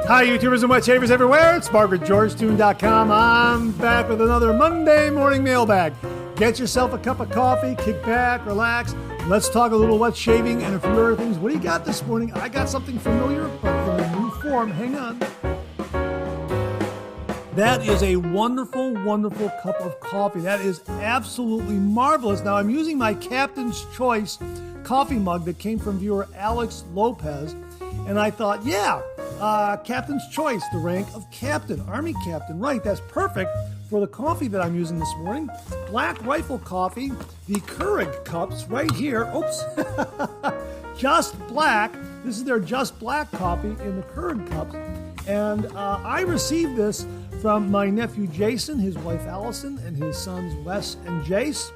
Hi, YouTubers and wet shavers everywhere. It's MargaretGeorgeTune.com. I'm back with another Monday morning mailbag. Get yourself a cup of coffee, kick back, relax. Let's talk a little wet shaving and a few other things. What do you got this morning? I got something familiar, but in a new form. Hang on. That is a wonderful, wonderful cup of coffee. That is absolutely marvelous. Now, I'm using my Captain's Choice coffee mug that came from viewer Alex Lopez. And I thought, Captain's Choice, the rank of captain, Army captain. Right, that's perfect for the coffee that I'm using this morning. Black Rifle Coffee, the Keurig cups right here. Oops. Just Black. This is their Just Black coffee in the Keurig cups. And I received this from my nephew Jason, his wife Allison, and his sons Wes and Jace.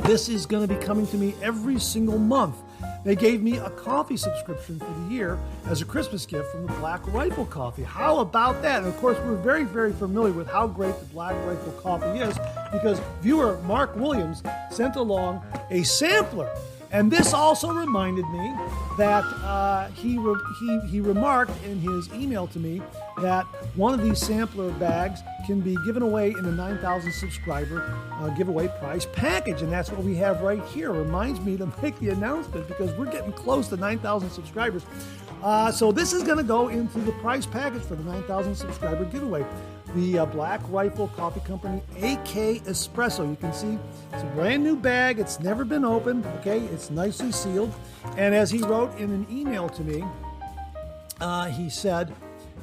This is going to be coming to me every single month. They gave me a coffee subscription for the year as a Christmas gift from the Black Rifle Coffee. How about that? And of course, we're very, very familiar with how great the Black Rifle Coffee is because viewer Mark Williams sent along a sampler. And this also reminded me that he remarked in his email to me that one of these sampler bags can be given away in the 9,000 subscriber giveaway prize package. And that's what we have right here. Reminds me to make the announcement because we're getting close to 9,000 subscribers. So this is going to go into the prize package for the 9,000 subscriber giveaway. The Black Rifle Coffee Company AK Espresso. You can see it's a brand new bag. It's never been opened. Okay, it's nicely sealed. And as he wrote in an email to me, he said,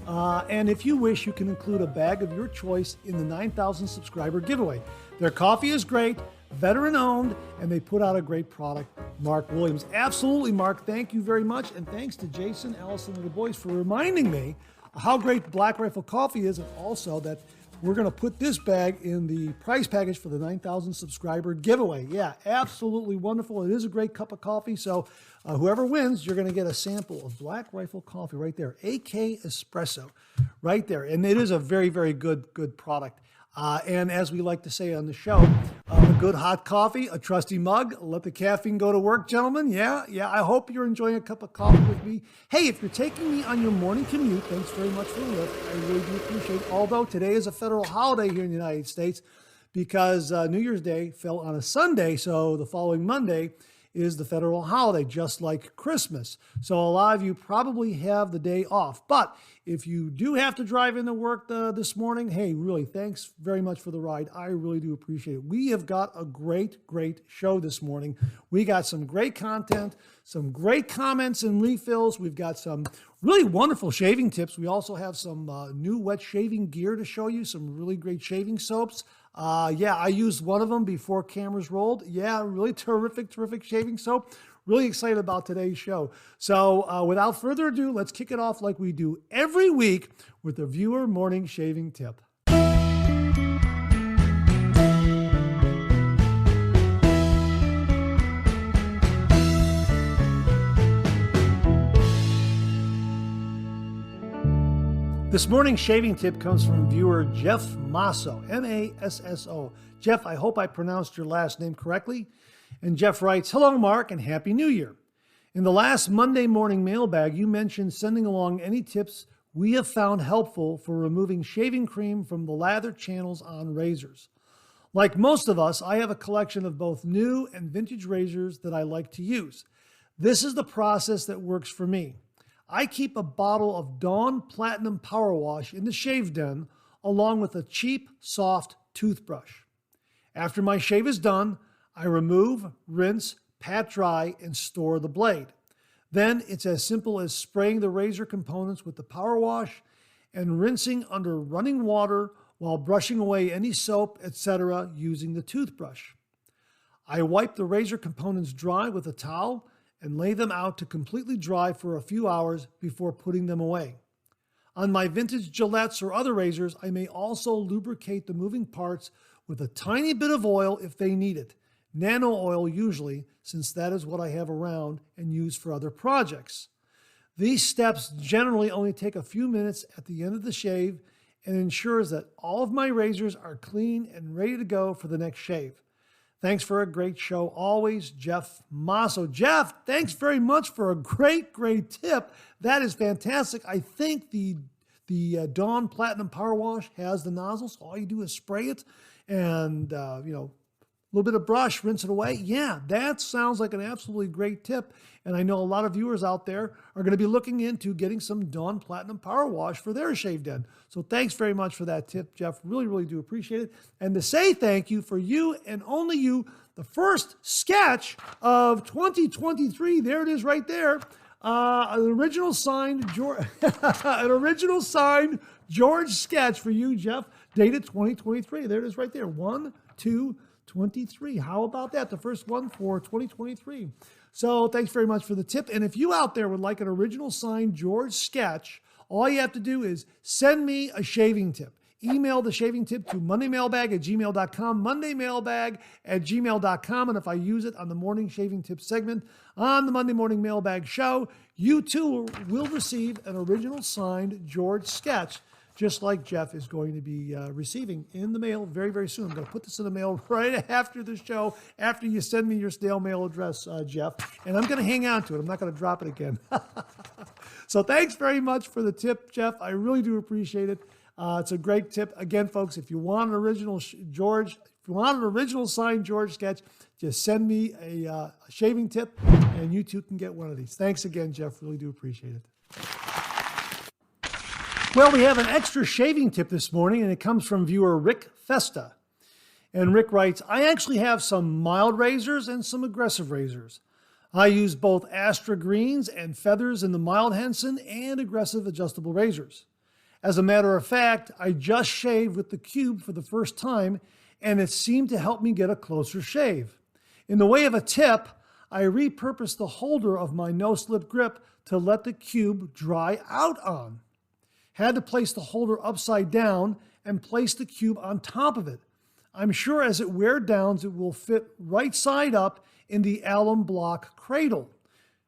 and if you wish, you can include a bag of your choice in the 9,000 subscriber giveaway. Their coffee is great, veteran owned, and they put out a great product. Mark Williams. Absolutely, Mark. Thank you very much. And thanks to Jason, Allison, and the boys for reminding me how great Black Rifle Coffee is, and also that we're going to put this bag in the prize package for the 9,000 subscriber giveaway. Yeah, absolutely wonderful. It is a great cup of coffee. So whoever wins, you're going to get a sample of Black Rifle Coffee right there. AK Espresso right there. And it is a very, very good product. And as we like to say on the show, a good hot coffee, a trusty mug, let the caffeine go to work, gentlemen. Yeah, I hope you're enjoying a cup of coffee with me. Hey, if you're taking me on your morning commute, thanks very much for the lift. I really do appreciate it. Although today is a federal holiday here in the United States because New Year's Day fell on a Sunday, so the following Monday is the federal holiday, just like Christmas. So a lot of you probably have the day off. But if you do have to drive into work this morning, hey, really, thanks very much for the ride. I really do appreciate it. We have got a great show this morning. We got some great content, some great comments and refills. We've got some really wonderful shaving tips. We also have some new wet shaving gear to show you, some really great shaving soaps. I used one of them before cameras rolled. Yeah, really terrific shaving soap. Really excited about today's show. So without further ado, let's kick it off like we do every week with a viewer morning shaving tip. This morning's shaving tip comes from viewer Jeff Masso, M-A-S-S-O. Jeff, I hope I pronounced your last name correctly. And Jeff writes, hello, Mark, and Happy New Year. In the last Monday morning mailbag, you mentioned sending along any tips we have found helpful for removing shaving cream from the lather channels on razors. Like most of us, I have a collection of both new and vintage razors that I like to use. This is the process that works for me. I keep a bottle of Dawn Platinum Power Wash in the shave den along with a cheap, soft toothbrush. After my shave is done, I remove, rinse, pat dry, and store the blade. Then it's as simple as spraying the razor components with the power wash and rinsing under running water while brushing away any soap, etc. using the toothbrush. I wipe the razor components dry with a towel and lay them out to completely dry for a few hours before putting them away. On my vintage Gillettes or other razors, I may also lubricate the moving parts with a tiny bit of oil if they need it. Nano oil usually, since that is what I have around and use for other projects. These steps generally only take a few minutes at the end of the shave and ensures that all of my razors are clean and ready to go for the next shave. Thanks for a great show. Always, Jeff Masso. Jeff, thanks very much for a great tip. That is fantastic. I think the Dawn Platinum Power Wash has the nozzles. All you do is spray it and, a little bit of brush, rinse it away. Yeah, that sounds like an absolutely great tip. And I know a lot of viewers out there are going to be looking into getting some Dawn Platinum Power Wash for their shaved end. So thanks very much for that tip, Jeff. Really do appreciate it. And to say thank you for you and only you, the first sketch of 2023. There it is right there. An original signed George sketch for you, Jeff, dated 2023. There it is right there. 1/2/23. How about that? The first one for 2023. So thanks very much for the tip. And if you out there would like an original signed George sketch, all you have to do is send me a shaving tip. Email the shaving tip to mondaymailbag@gmail.com, mondaymailbag@gmail.com. And if I use it on the morning shaving tip segment on the Monday Morning Mailbag show, you too will receive an original signed George sketch, just like Jeff is going to be receiving in the mail very soon. I'm going to put this in the mail right after the show, after you send me your snail mail address, Jeff, and I'm going to hang on to it. I'm not going to drop it again. So thanks very much for the tip, Jeff. I really do appreciate it. It's a great tip. Again, folks, if you want an original signed George sketch, just send me a shaving tip, and you too can get one of these. Thanks again, Jeff. Really do appreciate it. Well, we have an extra shaving tip this morning, and it comes from viewer Rick Festa. And Rick writes, I actually have some mild razors and some aggressive razors. I use both Astra greens and feathers in the mild Henson and aggressive adjustable razors. As a matter of fact, I just shaved with the cube for the first time, and it seemed to help me get a closer shave. In the way of a tip, I repurposed the holder of my no-slip grip to let the cube dry out on. Had to place the holder upside down and place the cube on top of it. I'm sure as it wears down, it will fit right side up in the alum block cradle.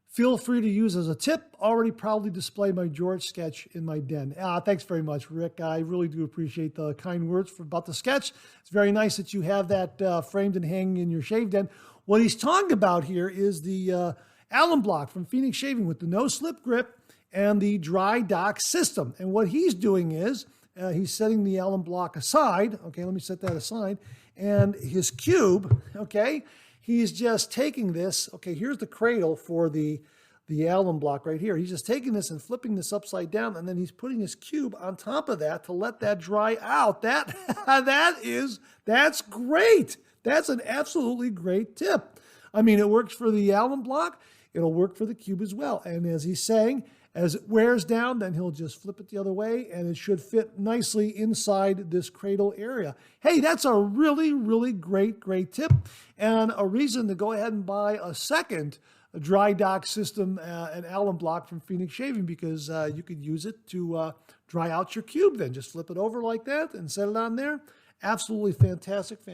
Feel free to use as a tip. Already proudly display my George sketch in my den. Thanks very much, Rick. I really do appreciate the kind words about the sketch. It's very nice that you have that framed and hanging in your shave den. What he's talking about here is the alum block from Phoenix Shaving with the no-slip grip and the dry dock system. And what he's doing is he's setting the alum block aside. Okay, let me set that aside. And his cube, okay, he's just taking this. Okay, here's the cradle for the alum block right here. He's just taking this and flipping this upside down, and then he's putting his cube on top of that to let that dry out. That's great. That's an absolutely great tip. I mean, it works for the alum block. It'll work for the cube as well. And as he's saying, as it wears down, then he'll just flip it the other way, and it should fit nicely inside this cradle area. Hey, that's a really great tip, and a reason to go ahead and buy a second dry dock system, an alum block from Phoenix Shaving, because you could use it to dry out your cube then. Just flip it over like that and set it on there. Absolutely fantastic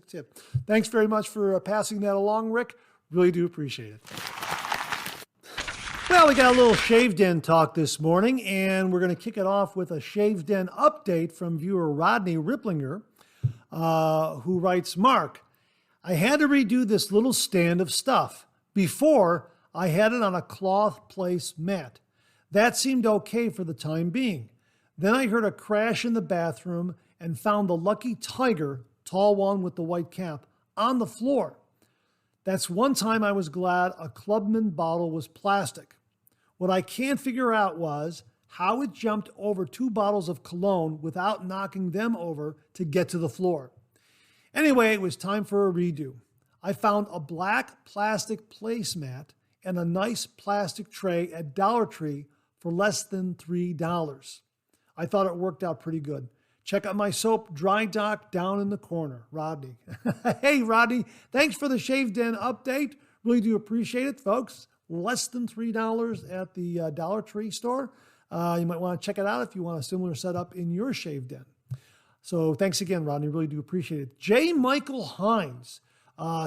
tip. Thanks very much for passing that along, Rick. Really do appreciate it. Well, we got a little Shave Den talk this morning, and we're going to kick it off with a Shave Den update from viewer Rodney Ripplinger, who writes, Mark, I had to redo this little stand of stuff. Before, I had it on a cloth place mat. That seemed okay for the time being. Then I heard a crash in the bathroom and found the lucky tiger, tall one with the white cap, on the floor. That's one time I was glad a Clubman bottle was plastic. What I can't figure out was how it jumped over 2 bottles of cologne without knocking them over to get to the floor. Anyway, it was time for a redo. I found a black plastic placemat and a nice plastic tray at Dollar Tree for less than $3. I thought it worked out pretty good. Check out my soap, Dry Dock, down in the corner. Rodney. Hey, Rodney, thanks for the Shave Den update. Really do appreciate it, folks. Less than $3 at the Dollar Tree store. You might want to check it out if you want a similar setup in your shave den. So thanks again, Rodney. Really do appreciate it. J. Michael Hines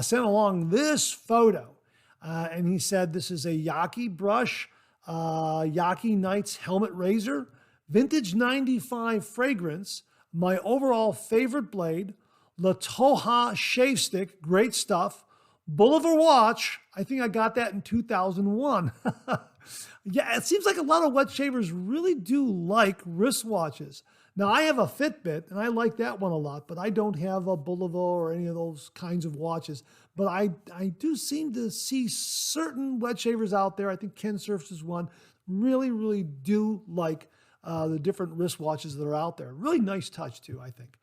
sent along this photo, and he said this is a Yaki brush, Yaki Nights helmet razor, vintage 95 fragrance, my overall favorite blade, La Toha Shave Stick, great stuff. Bolivar watch, I think I got that in 2001. Yeah, it seems like a lot of wet shavers really do like wristwatches. Now, I have a Fitbit, and I like that one a lot, but I don't have a Bolivar or any of those kinds of watches. But I do seem to see certain wet shavers out there, I think Ken Surfs is one, really do like the different wristwatches that are out there. Really nice touch, too, I think.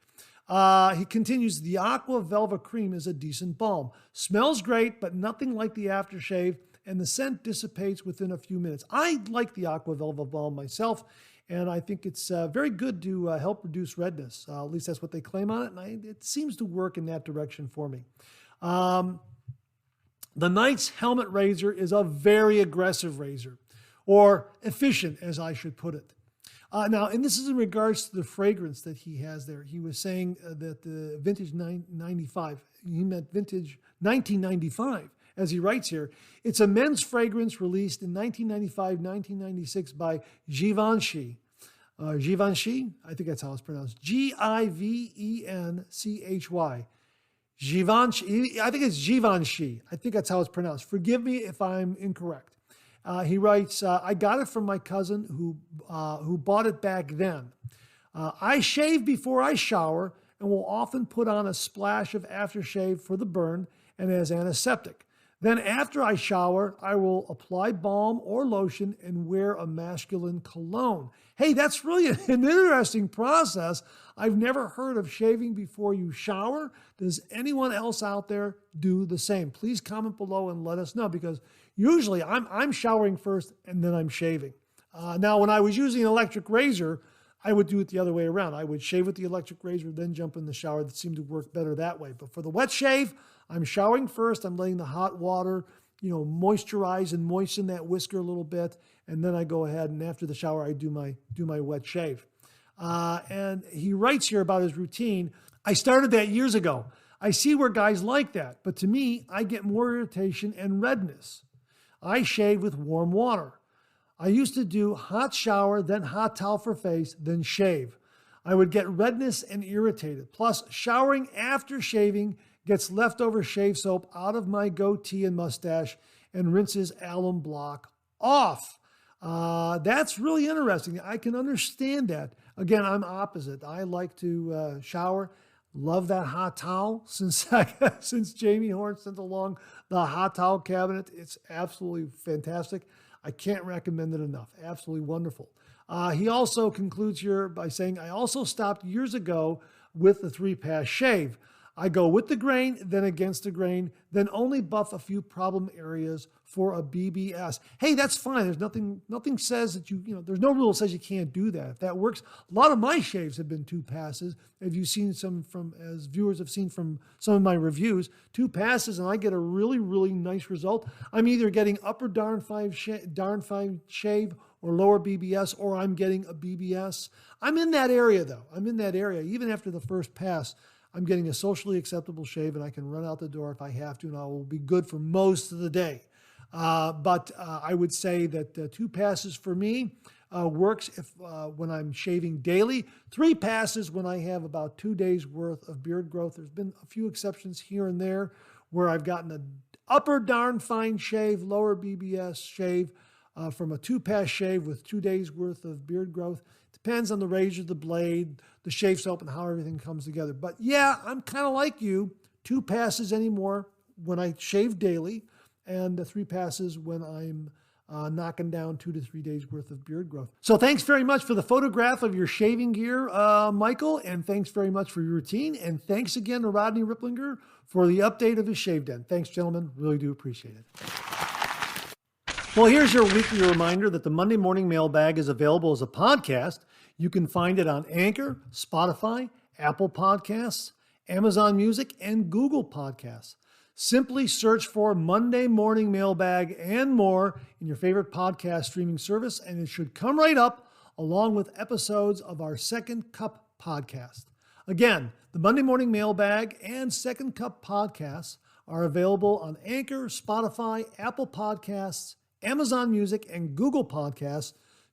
He continues, the Aqua Velva Cream is a decent balm. Smells great, but nothing like the aftershave, and the scent dissipates within a few minutes. I like the Aqua Velva Balm myself, and I think it's very good to help reduce redness. At least that's what they claim on it, and it seems to work in that direction for me. The Knight's Helmet Razor is a very aggressive razor, or efficient, as I should put it. Now, and this is in regards to the fragrance that he has there. He was saying that the vintage 95, he meant vintage 1995, as he writes here. It's a men's fragrance released in 1995-1996 by Givenchy. Givenchy, I think that's how it's pronounced. Givenchy. Givenchy, I think it's Givenchy. I think that's how it's pronounced. Forgive me if I'm incorrect. He writes, I got it from my cousin who bought it back then. I shave before I shower and will often put on a splash of aftershave for the burn and as antiseptic. Then after I shower, I will apply balm or lotion and wear a masculine cologne. Hey, that's really an interesting process. I've never heard of shaving before you shower. Does anyone else out there do the same? Please comment below and let us know, because usually I'm showering first and then I'm shaving. Now, when I was using an electric razor, I would do it the other way around. I would shave with the electric razor, then jump in the shower. That seemed to work better that way. But for the wet shave, I'm showering first. I'm letting the hot water, moisturize and moisten that whisker a little bit. And then I go ahead, and after the shower, I do my wet shave. And he writes here about his routine. I started that years ago. I see where guys like that. But to me, I get more irritation and redness. I shave with warm water. I used to do hot shower, then hot towel for face, then shave. I would get redness and irritated. Plus, showering after shaving gets leftover shave soap out of my goatee and mustache and rinses alum block off. That's really interesting. I can understand that. Again, I'm opposite. I like to shower. Love that hot towel. Since Jamie Horn sent along the hot towel cabinet, it's absolutely fantastic. I can't recommend it enough. Absolutely wonderful. He also concludes here by saying, I also stopped years ago with the 3-pass shave. I go with the grain, then against the grain, then only buff a few problem areas for a BBS. Hey, that's fine. There's nothing says that there's no rule that says you can't do that. If that works, a lot of my shaves have been 2 passes. If you've seen as viewers have seen from some of my reviews, 2 passes, and I get a really nice result. I'm either getting upper darn fine shave or lower BBS, or I'm getting a BBS. I'm in that area though. Even after the first pass, I'm getting a socially acceptable shave, and I can run out the door if I have to, and I will be good for most of the day. But I would say that 2 passes for me works when I'm shaving daily. 3 passes when I have about 2 days worth of beard growth. There's been a few exceptions here and there where I've gotten an upper darn fine shave, lower BBS shave from a 2-pass shave with 2 days worth of beard growth. Depends on the razor, the blade, the shave soap, and how everything comes together. But yeah, I'm kind of like you. 2 passes anymore when I shave daily, and 3 passes when I'm knocking down 2 to 3 days worth of beard growth. So thanks very much for the photograph of your shaving gear, Michael, and thanks very much for your routine. And thanks again to Rodney Ripplinger for the update of his shave den. Thanks, gentlemen. Really do appreciate it. Well, here's your weekly reminder that the Monday Morning Mailbag is available as a podcast. You can find it on Anchor, Spotify, Apple Podcasts, Amazon Music, and Google Podcasts. Simply search for Monday Morning Mailbag and more in your favorite podcast streaming service, and it should come right up along with episodes of our Second Cup podcast. Again, the Monday Morning Mailbag and Second Cup podcasts are available on Anchor, Spotify, Apple Podcasts, Amazon Music, and Google Podcasts.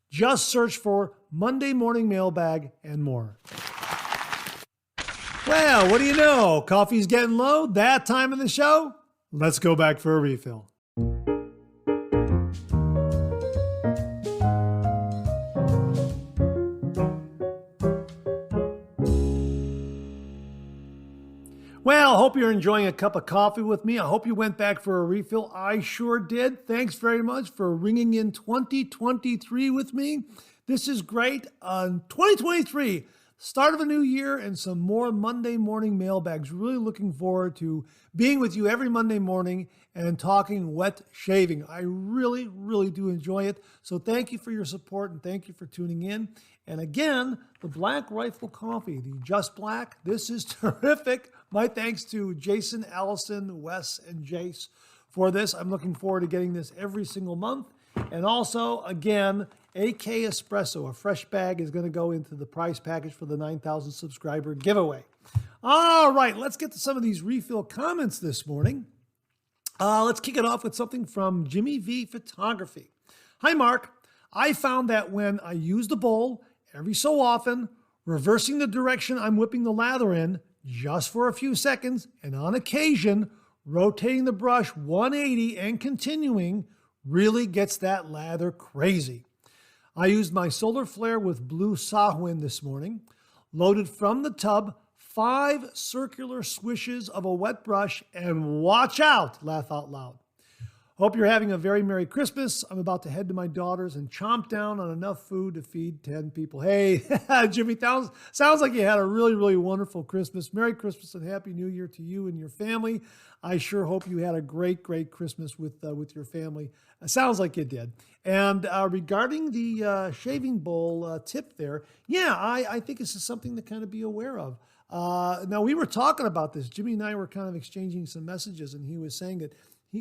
Just search for Monday Morning Mailbag and more. Well, what do you know? Coffee's getting low. That time of the show? Let's go back for a refill. Well, hope you're enjoying a cup of coffee with me. I hope you went back for a refill. I sure did. Thanks very much for ringing in 2023 with me. This is great. 2023, start of a new year and some more Monday morning mailbags. Really looking forward to being with you every Monday morning and talking wet shaving. I really, really do enjoy it. So thank you for your support and thank you for tuning in. And again, the Black Rifle Coffee, the Just Black, this is terrific. My thanks to Jason, Allison, Wes, and Jace for this. I'm looking forward to getting this every single month. And also, again, AK Espresso, a fresh bag, is going to go into the prize package for the 9,000 subscriber giveaway. All right, let's get to some of these refill comments this morning. Let's kick it off with something from Jimmy V Photography. Hi, Mark. I found that when I use the bowl, every so often, reversing the direction I'm whipping the lather in just for a few seconds, and on occasion, rotating the brush 180 and continuing really gets that lather crazy. I used my solar flare with blue Sahwin this morning, loaded from the tub 5 circular swishes of a wet brush, and watch out, laugh out loud. Hope you're having a very Merry Christmas. I'm about to head to my daughter's and chomp down on enough food to feed 10 people. Hey, Jimmy, sounds like you had a really, really wonderful Christmas. Merry Christmas and Happy New Year to you and your family. I sure hope you had a great, great Christmas with your family. Sounds like you did. And regarding the shaving bowl tip there, yeah, I think this is something to kind of be aware of. Now, we were talking about this. Jimmy and I were kind of exchanging some messages, and he was saying that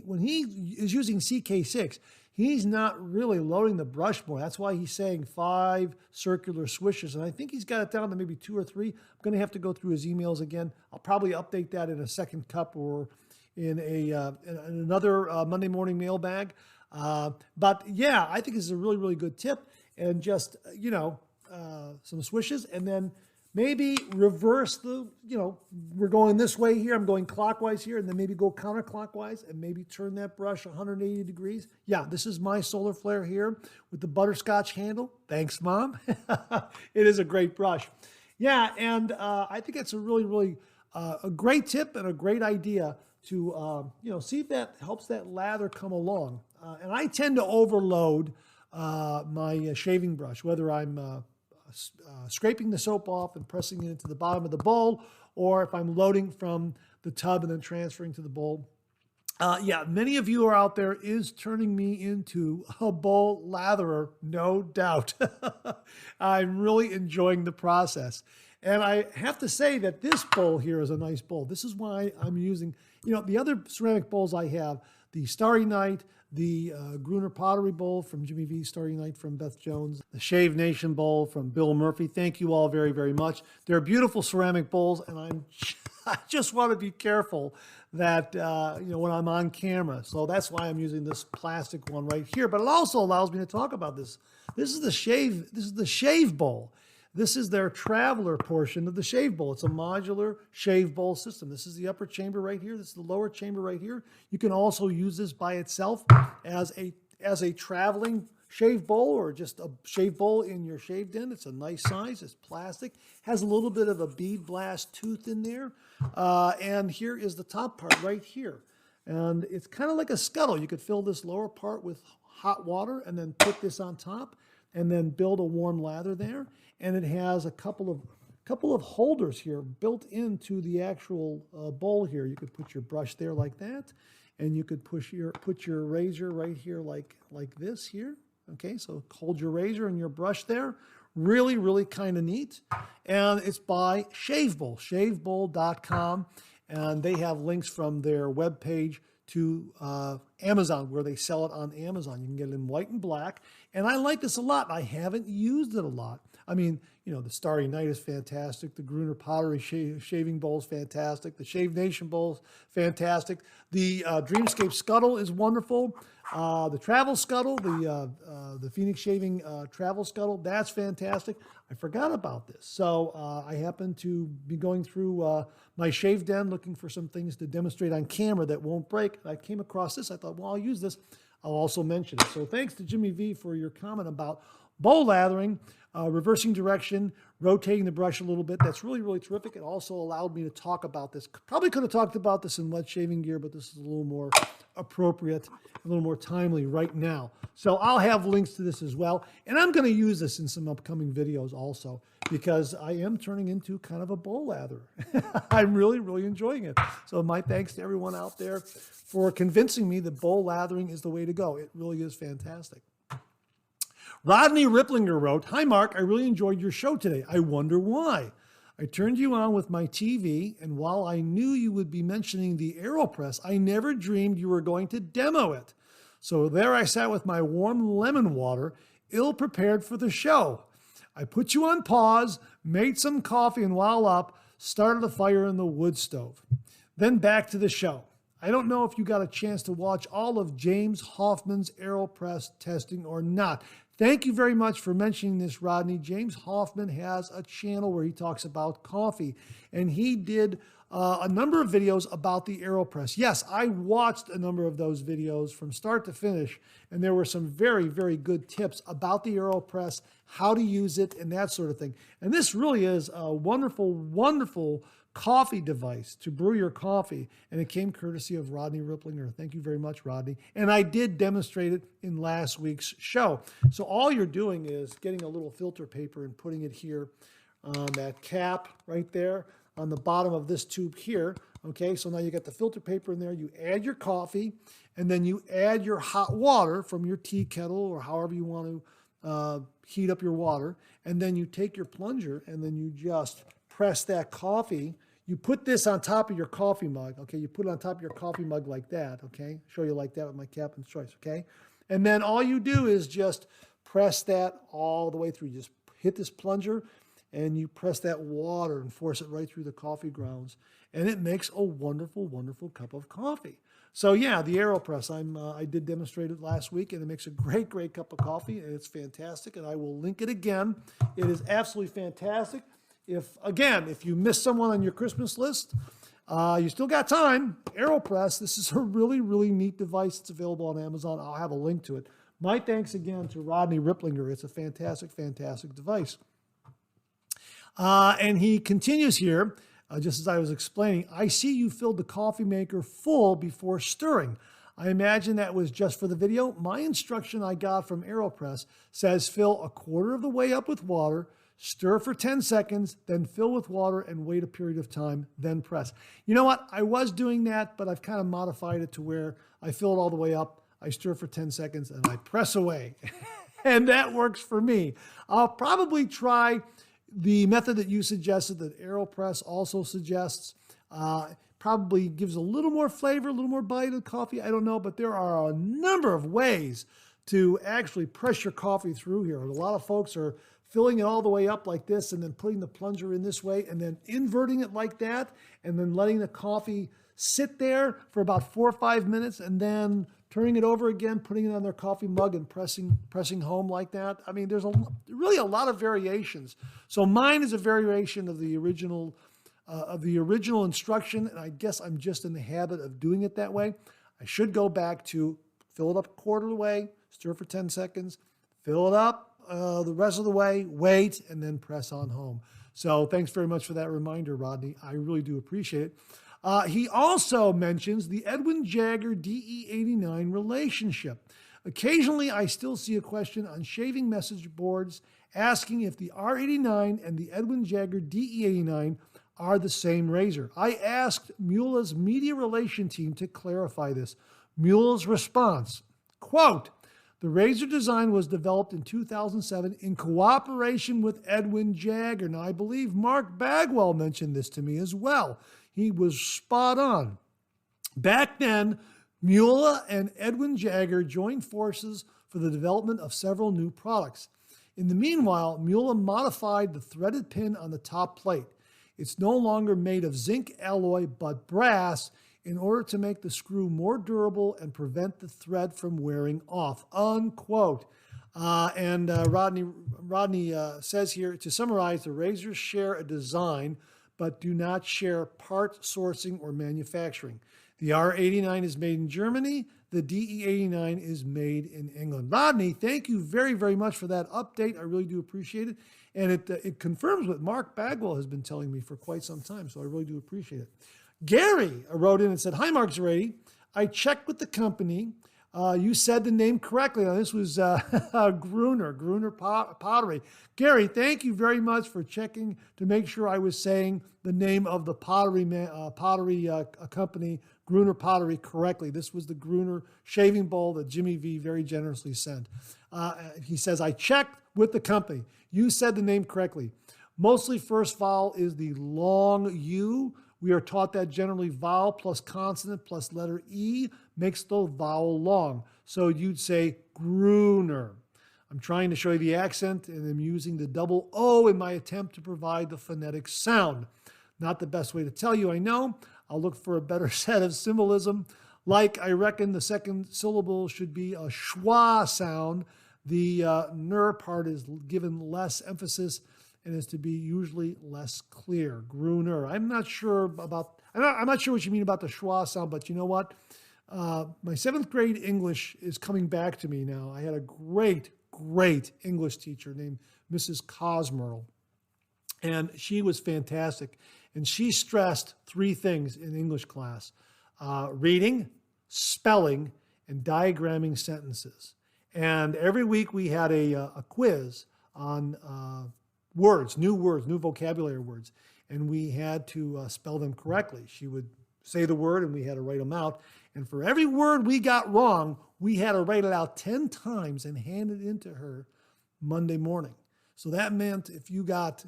when he is using CK6, he's not really loading the brush more. That's why he's saying 5 circular swishes. And I think he's got it down to maybe 2 or 3. I'm going to have to go through his emails again. I'll probably update that in a second cup or in another Monday morning mailbag. But yeah, I think this is a really, really good tip. And just, some swishes, and then maybe reverse we're going this way here, I'm going clockwise here, and then maybe go counterclockwise and maybe turn that brush 180 degrees. Yeah, this is my solar flare here with the butterscotch handle. Thanks, Mom. It is a great brush. Yeah, and I think it's a really, really a great tip and a great idea to, see if that helps that lather come along. And I tend to overload my shaving brush, whether I'm scraping the soap off and pressing it into the bottom of the bowl, or if I'm loading from the tub and then transferring to the bowl. Many of you are out there is turning me into a bowl latherer, no doubt. I'm really enjoying the process. And I have to say that this bowl here is a nice bowl. This is why I'm using, the other ceramic bowls I have, the Starry Night, the Gruner Pottery Bowl from Jimmy V, Starry Night from Beth Jones, the Shave Nation Bowl from Bill Murphy. Thank you all very, very much. They're beautiful ceramic bowls, and I just want to be careful that, when I'm on camera. So that's why I'm using this plastic one right here. But it also allows me to talk about this. This is the shave bowl. This is their traveler portion of the shave bowl. It's a modular shave bowl system. This is the upper chamber right here. This is the lower chamber right here. You can also use this by itself as a traveling shave bowl, or just a shave bowl in your shave den. It's a nice size. It's plastic. Has a little bit of a bead blast tooth in there. And here is the top part right here. And it's kind of like a scuttle. You could fill this lower part with hot water and then put this on top and then build a warm lather there. And it has a couple of holders here built into the actual bowl here. You could put your brush there like that, and you could put your razor right here like this here. Okay, so hold your razor and your brush there. Really, really kind of neat. And it's by Shavebowl, shavebowl.com, and they have links from their webpage to Amazon, where they sell it on Amazon. You can get it in white and black. And I like this a lot. I haven't used it a lot. I mean, the Starry Night is fantastic. The Gruner Pottery Shaving Bowl is fantastic. The Shave Nation Bowl is fantastic. The Dreamscape Scuttle is wonderful. The Travel Scuttle, the Phoenix Shaving Travel Scuttle, that's fantastic. I forgot about this. So I happened to be going through my shave den looking for some things to demonstrate on camera that won't break. I came across this. I thought, well, I'll use this. I'll also mention it. So thanks to Jimmy V for your comment about bowl lathering, reversing direction, rotating the brush a little bit. That's really, really terrific. It also allowed me to talk about this. Probably could have talked about this in wet shaving gear, but this is a little more appropriate, a little more timely right now. So I'll have links to this as well. And I'm going to use this in some upcoming videos also, because I am turning into kind of a bowl latherer. I'm really, really enjoying it. So my thanks to everyone out there for convincing me that bowl lathering is the way to go. It really is fantastic. Rodney Ripplinger wrote, "Hi, Mark. I really enjoyed your show today. I wonder why. I turned you on with my TV, and while I knew you would be mentioning the Aeropress, I never dreamed you were going to demo it. So there I sat with my warm lemon water, ill-prepared for the show. I put you on pause, made some coffee, and while up, started a fire in the wood stove. Then back to the show. I don't know if you got a chance to watch all of James Hoffman's Aeropress testing or not. Thank you very much for mentioning this, Rodney. James Hoffman has a channel where he talks about coffee, and he did a number of videos about the Aeropress. Yes, I watched a number of those videos from start to finish, and there were some very, very good tips about the Aeropress, how to use it, and that sort of thing. And this really is a wonderful, wonderful coffee device to brew your coffee, and it came courtesy of Rodney Ripplinger. Thank you very much, Rodney. And I did demonstrate it in last week's show. So all you're doing is getting a little filter paper and putting it here on that cap right there on the bottom of this tube here. Okay, so now you got the filter paper in there. You add your coffee, and then you add your hot water from your tea kettle or however you want to heat up your water, and then you take your plunger and then you just press that coffee. You put this on top of your coffee mug, okay? You put it on top of your coffee mug like that, okay? Show you like that with my Captain's Choice, okay? And then all you do is just press that all the way through. You just hit this plunger and you press that water and force it right through the coffee grounds. And it makes a wonderful, wonderful cup of coffee. So yeah, the Aeropress, I did demonstrate it last week, and it makes a great, great cup of coffee, and it's fantastic, and I will link it again. It is absolutely fantastic. If you miss someone on your Christmas list, you still got time. Aeropress, this is a really, really neat device. It's available on Amazon. I'll have a link to it. My thanks again to Rodney Ripplinger. It's a fantastic, fantastic device. And he continues here, just as I was explaining, I see you filled the coffee maker full before stirring. I imagine that was just for the video. My instruction I got from Aeropress says fill a quarter of the way up with water, stir for 10 seconds, then fill with water and wait a period of time, then press. You know what? I was doing that, but I've kind of modified it to where I fill it all the way up, I stir for 10 seconds, and I press away. And that works for me. I'll probably try the method that you suggested, that Aeropress also suggests. Probably gives a little more flavor, a little more bite of coffee. I don't know, but there are a number of ways to actually press your coffee through here. A lot of folks are filling it all the way up like this and then putting the plunger in this way and then inverting it like that and then letting the coffee sit there for about 4 or 5 minutes and then turning it over again, putting it on their coffee mug and pressing home like that. I mean, there's really a lot of variations. So mine is a variation of the original instruction, and I guess I'm just in the habit of doing it that way. I should go back to fill it up a quarter of the way, stir for 10 seconds, fill it up the rest of the way, wait, and then press on home. So thanks very much for that reminder, Rodney. I really do appreciate it. He also mentions the Edwin Jagger DE89 relationship. Occasionally, I still see a question on shaving message boards asking if the R89 and the Edwin Jagger DE89 are the same razor. I asked Mueller's media relation team to clarify this. Mueller's response, quote, the razor design was developed in 2007 in cooperation with Edwin Jagger. Now, I believe Mark Bagwell mentioned this to me as well. He was spot on. Back then, Mueller and Edwin Jagger joined forces for the development of several new products. In the meanwhile, Mueller modified the threaded pin on the top plate. It's no longer made of zinc alloy but brass in order to make the screw more durable and prevent the thread from wearing off, unquote. Rodney says here, to summarize, the razors share a design but do not share part sourcing or manufacturing. The R89 is made in Germany. The DE89 is made in England. Rodney, thank you very, very much for that update. I really do appreciate it. And it confirms what Mark Bagwell has been telling me for quite some time, so I really do appreciate it. Gary wrote in and said, hi, Mark Zarate. I checked with the company. You said the name correctly. Now, this was Gruner Pottery. Gary, thank you very much for checking to make sure I was saying the name of the pottery company, Gruner Pottery, correctly. This was the Gruner shaving bowl that Jimmy V very generously sent. He says, I checked with the company. You said the name correctly. Mostly first vowel is the long U. We are taught that generally vowel plus consonant plus letter E makes the vowel long. So you'd say Gruner. I'm trying to show you the accent, and I'm using the double O in my attempt to provide the phonetic sound. Not the best way to tell you, I know. I'll look for a better set of symbolism. Like, I reckon the second syllable should be a schwa sound. The ner part is given less emphasis and is to be usually less clear. Gruner. I'm not sure what you mean about the schwa sound, but you know what? My 7th grade English is coming back to me now. I had a great English teacher named Mrs. Cosmerle, and she was fantastic. And she stressed 3 things in English class: reading, spelling, and diagramming sentences. And every week we had a quiz on words, new vocabulary words, and we had to spell them correctly. She would say the word, and we had to write them out. And for every word we got wrong, we had to write it out 10 times and hand it into her Monday morning. So that meant if you got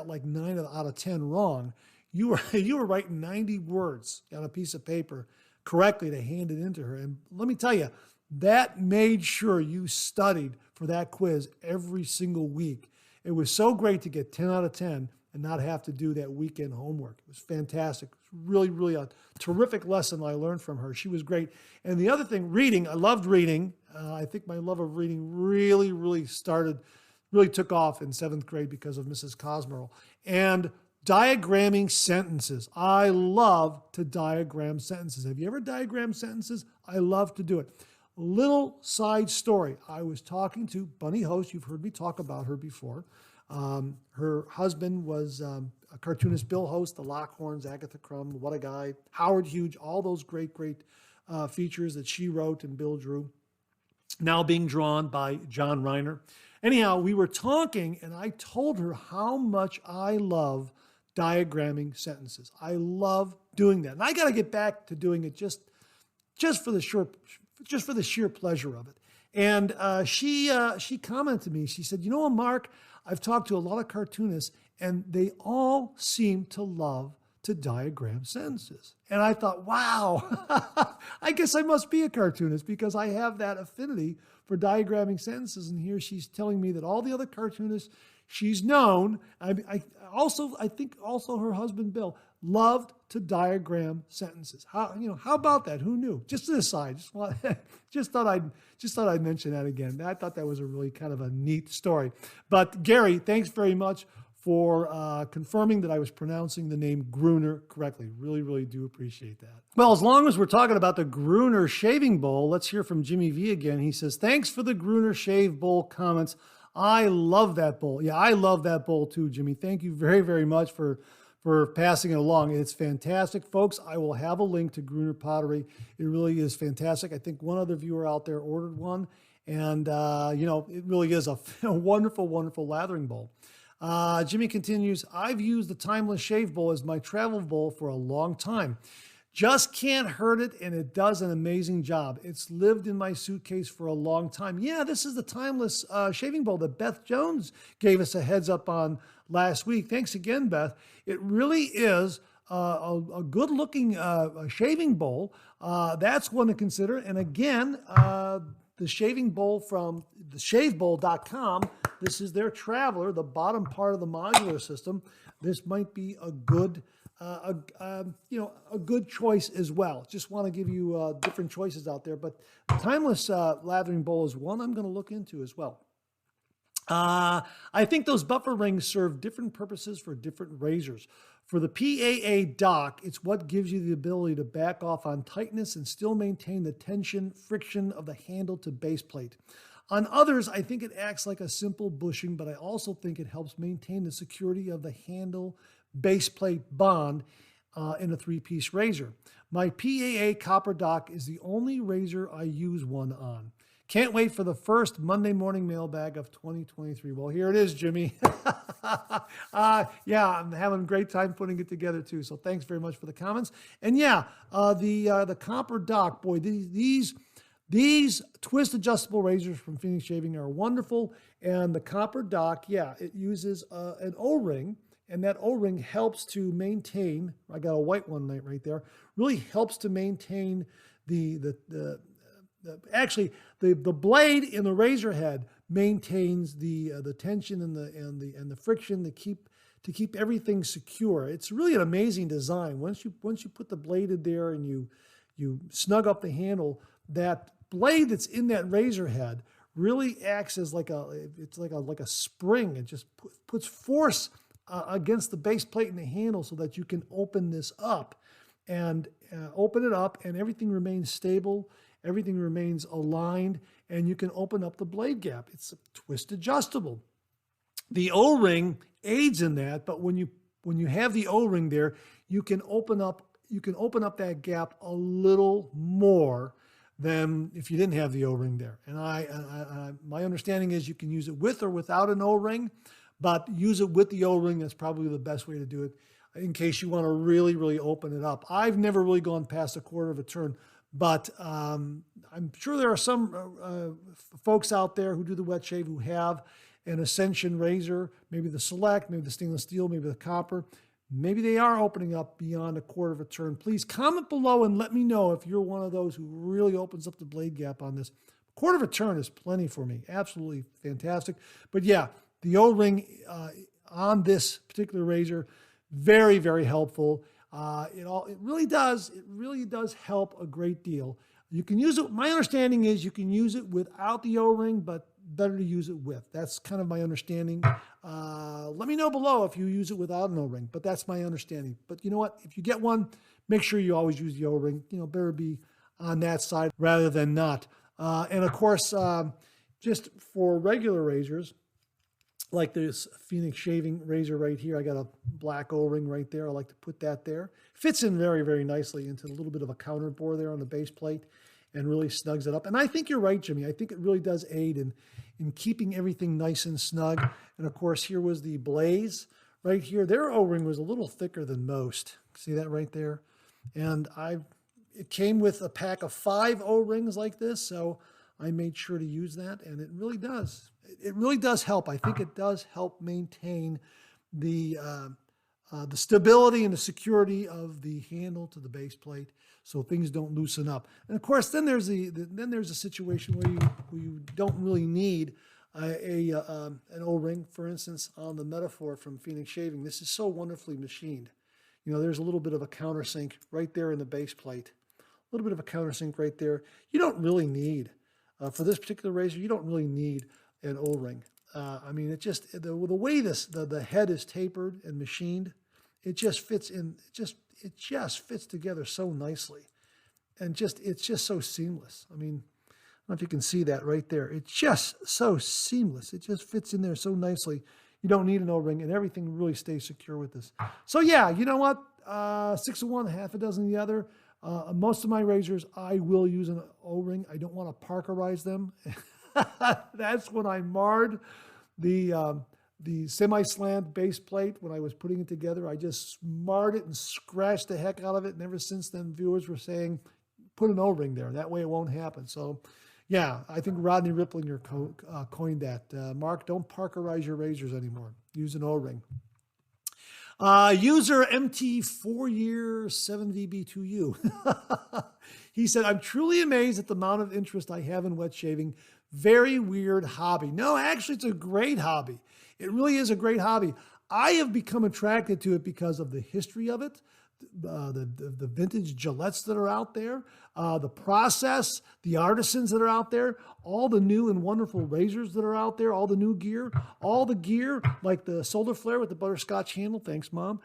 like 9 out of 10 wrong, you were writing 90 words on a piece of paper correctly to hand it into her. And let me tell you, that made sure you studied for that quiz every single week. It was so great to get 10 out of 10 and not have to do that weekend homework. It was fantastic. It was really, really a terrific lesson I learned from her. She was great. And the other thing, reading. I loved reading. I think my love of reading really took off in 7th grade because of Mrs. Cosmerle. And diagramming sentences. I love to diagram sentences. Have you ever diagrammed sentences? I love to do it. Little side story. I was talking to Bunny Host. You've heard me talk about her before. Her husband was a cartoonist Bill Host, the Lockhorns, Agatha Crumb, What a Guy, Howard Hughes, all those great features that she wrote and Bill drew, now being drawn by John Reiner. Anyhow, we were talking, and I told her how much I love diagramming sentences. I love doing that. And I got to get back to doing it just for the sheer pleasure of it. And she commented to me. She said, you know what, Mark, I've talked to a lot of cartoonists, and they all seem to love to diagram sentences. And I thought, wow, I guess I must be a cartoonist because I have that affinity for diagramming sentences. And here she's telling me that all the other cartoonists she's known, I think also her husband Bill, loved to diagram sentences. How about that? Who knew? Just an aside. Just thought I'd mention that again. I thought that was a really kind of a neat story. But Gary, thanks very much for confirming that I was pronouncing the name Gruner correctly. Really, really do appreciate that. Well, as long as we're talking about the Gruner shaving bowl, let's hear from Jimmy V again. He says, thanks for the Gruner shave bowl comments. I love that bowl. Yeah, I love that bowl too, Jimmy. Thank you very, very much for passing it along. It's fantastic. Folks, I will have a link to Gruner Pottery. It really is fantastic. I think one other viewer out there ordered one, and it really is a wonderful, wonderful lathering bowl. Jimmy continues, I've used the Timeless Shave Bowl as my travel bowl for a long time. Just can't hurt it, and it does an amazing job. It's lived in my suitcase for a long time. Yeah, this is the Timeless Shaving Bowl that Beth Jones gave us a heads up on last week. Thanks again, Beth. It really is a good-looking shaving bowl, that's one to consider. And again, the shaving bowl from theshavebowl.com, this is their Traveler, the bottom part of the modular system. This might be a good, a good choice as well. Just want to give you different choices out there. But the Timeless lathering bowl is one I'm going to look into as well. I think those buffer rings serve different purposes for different razors. For the PAA dock, it's what gives you the ability to back off on tightness and still maintain the tension, friction of the handle to base plate. On others, I think it acts like a simple bushing, but I also think it helps maintain the security of the handle base plate bond in a three-piece razor. My PAA copper dock is the only razor I use one on. Can't wait for the first Monday morning mailbag of 2023. Well, here it is, Jimmy. Yeah, I'm having a great time putting it together too. So thanks very much for the comments. And yeah, the copper dock, boy, these twist adjustable razors from Phoenix Shaving are wonderful. And the copper dock, yeah, it uses an O-ring, and that O-ring helps to maintain. I got a white one right there. Really helps to maintain actually, the blade in the razor head maintains the tension and the friction to keep everything secure. It's really an amazing design. Once you put the blade in there and you snug up the handle, that blade that's in that razor head really acts as like a spring. It just puts force against the base plate and the handle so that you can open this up and open it up, and everything remains stable. Everything remains aligned, and you can open up the blade gap. It's twist adjustable. The O-ring aids in that, but when you have the O-ring there, you can open up that gap a little more than if you didn't have the O-ring there. And my understanding is you can use it with or without an O-ring, but use it with the O-ring. That's probably the best way to do it in case you want to really, really open it up. I've never really gone past a quarter of a turn. But I'm sure there are some folks out there who do the wet shave who have an Ascension razor, maybe the Select, maybe the stainless steel, maybe the copper. Maybe they are opening up beyond a quarter of a turn. Please comment below and let me know if you're one of those who really opens up the blade gap on this. A quarter of a turn is plenty for me. Absolutely fantastic. But yeah, the O-ring on this particular razor, very, very helpful. It really does help a great deal. You can use it. My understanding is you can use it without the O-ring, but better to use it with. That's kind of my understanding. Let me know below if you use it without an O-ring, but that's my understanding. But you know what? If you get one, make sure you always use the O-ring. Better be on that side rather than not. And of course, just for regular razors, like this Phoenix Shaving razor right here. I got a black O-ring right there. I like to put that there. Fits in very, very nicely into a little bit of a counter bore there on the base plate and really snugs it up. And I think you're right, Jimmy. I think it really does aid in keeping everything nice and snug. And of course, here was the Blaze right here. Their O-ring was a little thicker than most. See that right there? And it came with a pack of 5 O-rings like this, so I made sure to use that, and it really does. It really does help. I think it does help maintain the stability and the security of the handle to the base plate, so things don't loosen up. And of course, then there's a situation where you don't really need an O-ring. For instance, on the Metaphor from Phoenix Shaving, this is so wonderfully machined. There's a little bit of a countersink right there in the base plate. A little bit of a countersink right there. You don't really need, for this particular razor, you don't really need an O-ring. I mean, it just, the way the head is tapered and machined, it just fits in, it just fits together so nicely. And it's just so seamless. I mean, I don't know if you can see that right there. It's just so seamless. It just fits in there so nicely. You don't need an O-ring, and everything really stays secure with this. So yeah, you know what? 6 of one, half a dozen of the other. Most of my razors, I will use an O-ring. I don't want to parkerize them. That's when I marred the semi-slant base plate when I was putting it together. I just marred it and scratched the heck out of it. And ever since then, viewers were saying, put an O-ring there. That way it won't happen. So yeah, I think Rodney Ripplinger coined that. Mark, don't parkerize your razors anymore. Use an O-ring. User MT4year 7VB2U. He said, I'm truly amazed at the amount of interest I have in wet shaving. Very weird hobby. No, actually, it's a great hobby. It really is a great hobby. I have become attracted to it because of the history of it, the vintage Gillettes that are out there, the process, the artisans that are out there, all the new and wonderful razors that are out there, all the new gear, all the gear like the solar flare with the butterscotch handle. Thanks, Mom.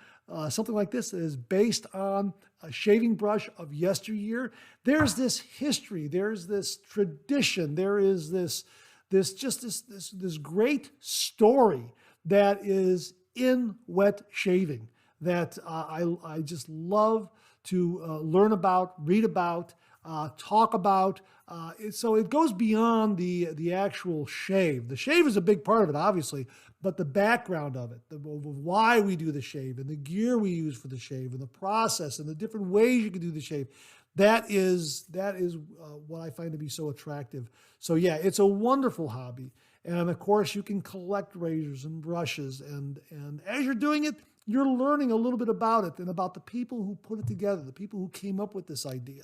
Something like this that is based on a shaving brush of yesteryear. There's this history. There's this tradition. There is this great story that is in wet shaving that I just love to learn about, read about, talk about. So it goes beyond the actual shave. The shave is a big part of it, obviously, but the background of it, why we do the shave and the gear we use for the shave and the process and the different ways you can do the shave, that is what I find to be so attractive. So yeah, it's a wonderful hobby. And of course, you can collect razors and brushes. And as you're doing it, you're learning a little bit about it and about the people who put it together, the people who came up with this idea,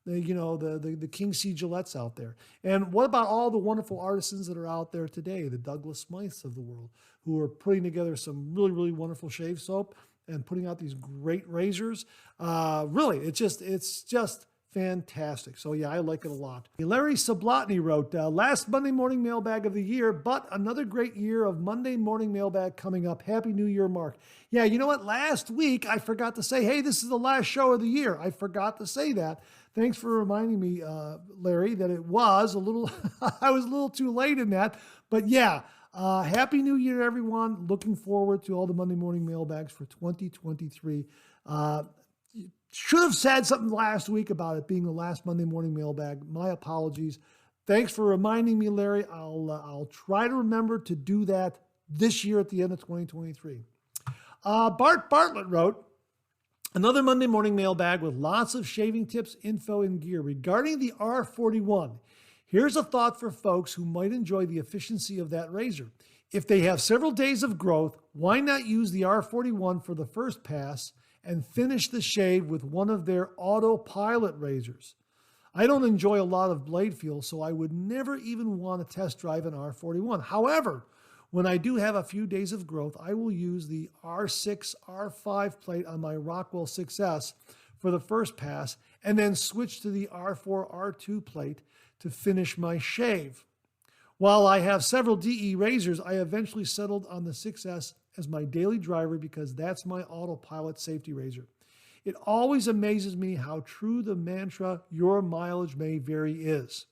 the King C. Gillettes out there. And what about all the wonderful artisans that are out there today, the Douglas Smythes of the world, who are putting together some really, really wonderful shave soap and putting out these great razors? Really, it's just fantastic. So yeah, I like it a lot. Larry Sablotny wrote, last Monday morning mailbag of the year, but another great year of Monday morning mailbag coming up. Happy New Year, Mark. Yeah, you know what? Last week, I forgot to say, hey, this is the last show of the year. I forgot to say that. Thanks for reminding me, Larry, that it was a little, I was a little too late in that. But yeah, Happy New Year, everyone. Looking forward to all the Monday morning mailbags for 2023. Should have said something last week about it being the last Monday morning mailbag. My apologies. Thanks for reminding me, Larry. I'll try to remember to do that this year at the end of 2023. Bart Bartlett wrote, another Monday morning mailbag with lots of shaving tips, info, and gear. Regarding the R41, here's a thought for folks who might enjoy the efficiency of that razor. If they have several days of growth, why not use the R41 for the first pass and finish the shave with one of their autopilot razors? I don't enjoy a lot of blade feel, so I would never even want to test drive an R41. However, when I do have a few days of growth, I will use the R6, R5 plate on my Rockwell 6S for the first pass and then switch to the R4, R2 plate to finish my shave. While I have several DE razors, I eventually settled on the 6S as my daily driver because that's my autopilot safety razor. It always amazes me how true the mantra, your mileage may vary, is.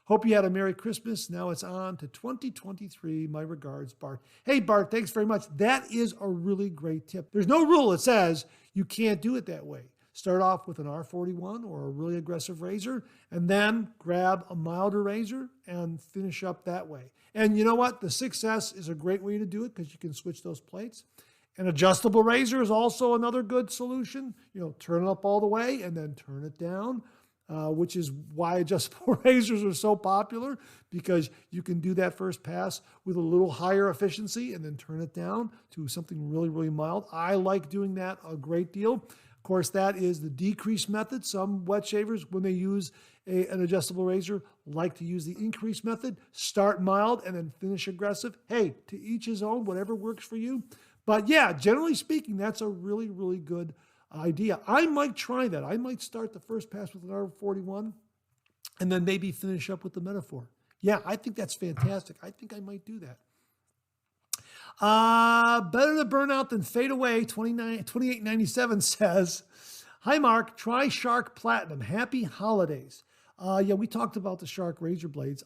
Hope you had a Merry Christmas. Now it's on to 2023. My regards, Bart. Hey, Bart, thanks very much. That is a really great tip. There's no rule that says you can't do it that way. Start off with an R41 or a really aggressive razor, and then grab a milder razor and finish up that way. And you know what? The 6S is a great way to do it because you can switch those plates. An adjustable razor is also another good solution. Turn it up all the way and then turn it down, which is why adjustable razors are so popular, because you can do that first pass with a little higher efficiency and then turn it down to something really, really mild. I like doing that a great deal. Of course, that is the decrease method. Some wet shavers, when they use an adjustable razor, like to use the increase method. Start mild and then finish aggressive. Hey, to each his own, whatever works for you. But yeah, generally speaking, that's a really, really good idea. I might try that. I might start the first pass with an R41 and then maybe finish up with the Metaphor. Yeah, I think that's fantastic. I think I might do that. Better to burn out than fade away. 2897 says, hi, Mark. Try Shark Platinum. Happy holidays. Yeah, we talked about the Shark razor blades.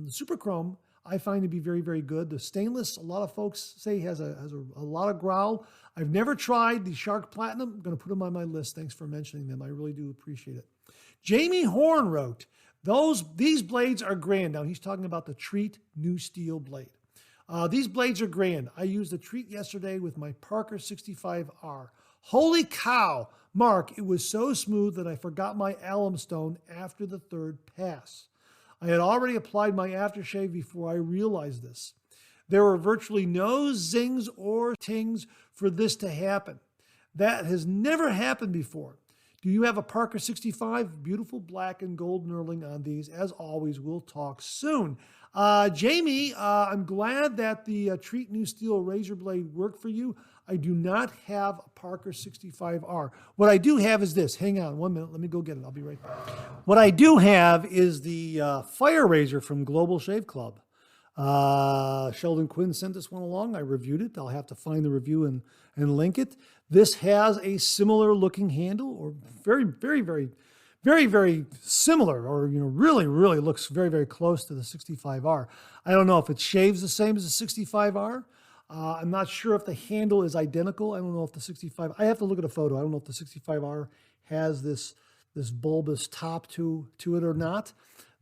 Super Chrome, I find to be very, very good. The stainless, a lot of folks say has a lot of growl. I've never tried the Shark Platinum. I'm going to put them on my list. Thanks for mentioning them. I really do appreciate it. Jamie Horn wrote, these blades are grand. Now, he's talking about the Treat New Steel blade. These blades are grand. I used the Treat yesterday with my Parker 65R. Holy cow, Mark, it was so smooth that I forgot my alum stone after the third pass. I had already applied my aftershave before I realized this. There were virtually no zings or tings for this to happen. That has never happened before. Do you have a Parker 65? Beautiful black and gold knurling on these. As always, we'll talk soon. Jamie, I'm glad that the Treat New Steel razor blade worked for you. I do not have a Parker 65R. What I do have is this. Hang on 1 minute. Let me go get it. I'll be right back. What I do have is the Fire Razor from Global Shave Club. Sheldon Quinn sent this one along. I reviewed it. I'll have to find the review and link it. This has a similar looking handle, or very similar, or really looks very close to the 65R. I don't know if it shaves the same as the 65R. I'm not sure if the handle is identical. I don't know if the 65. I have to look at a photo. I don't know if the 65R has this bulbous top to it or not.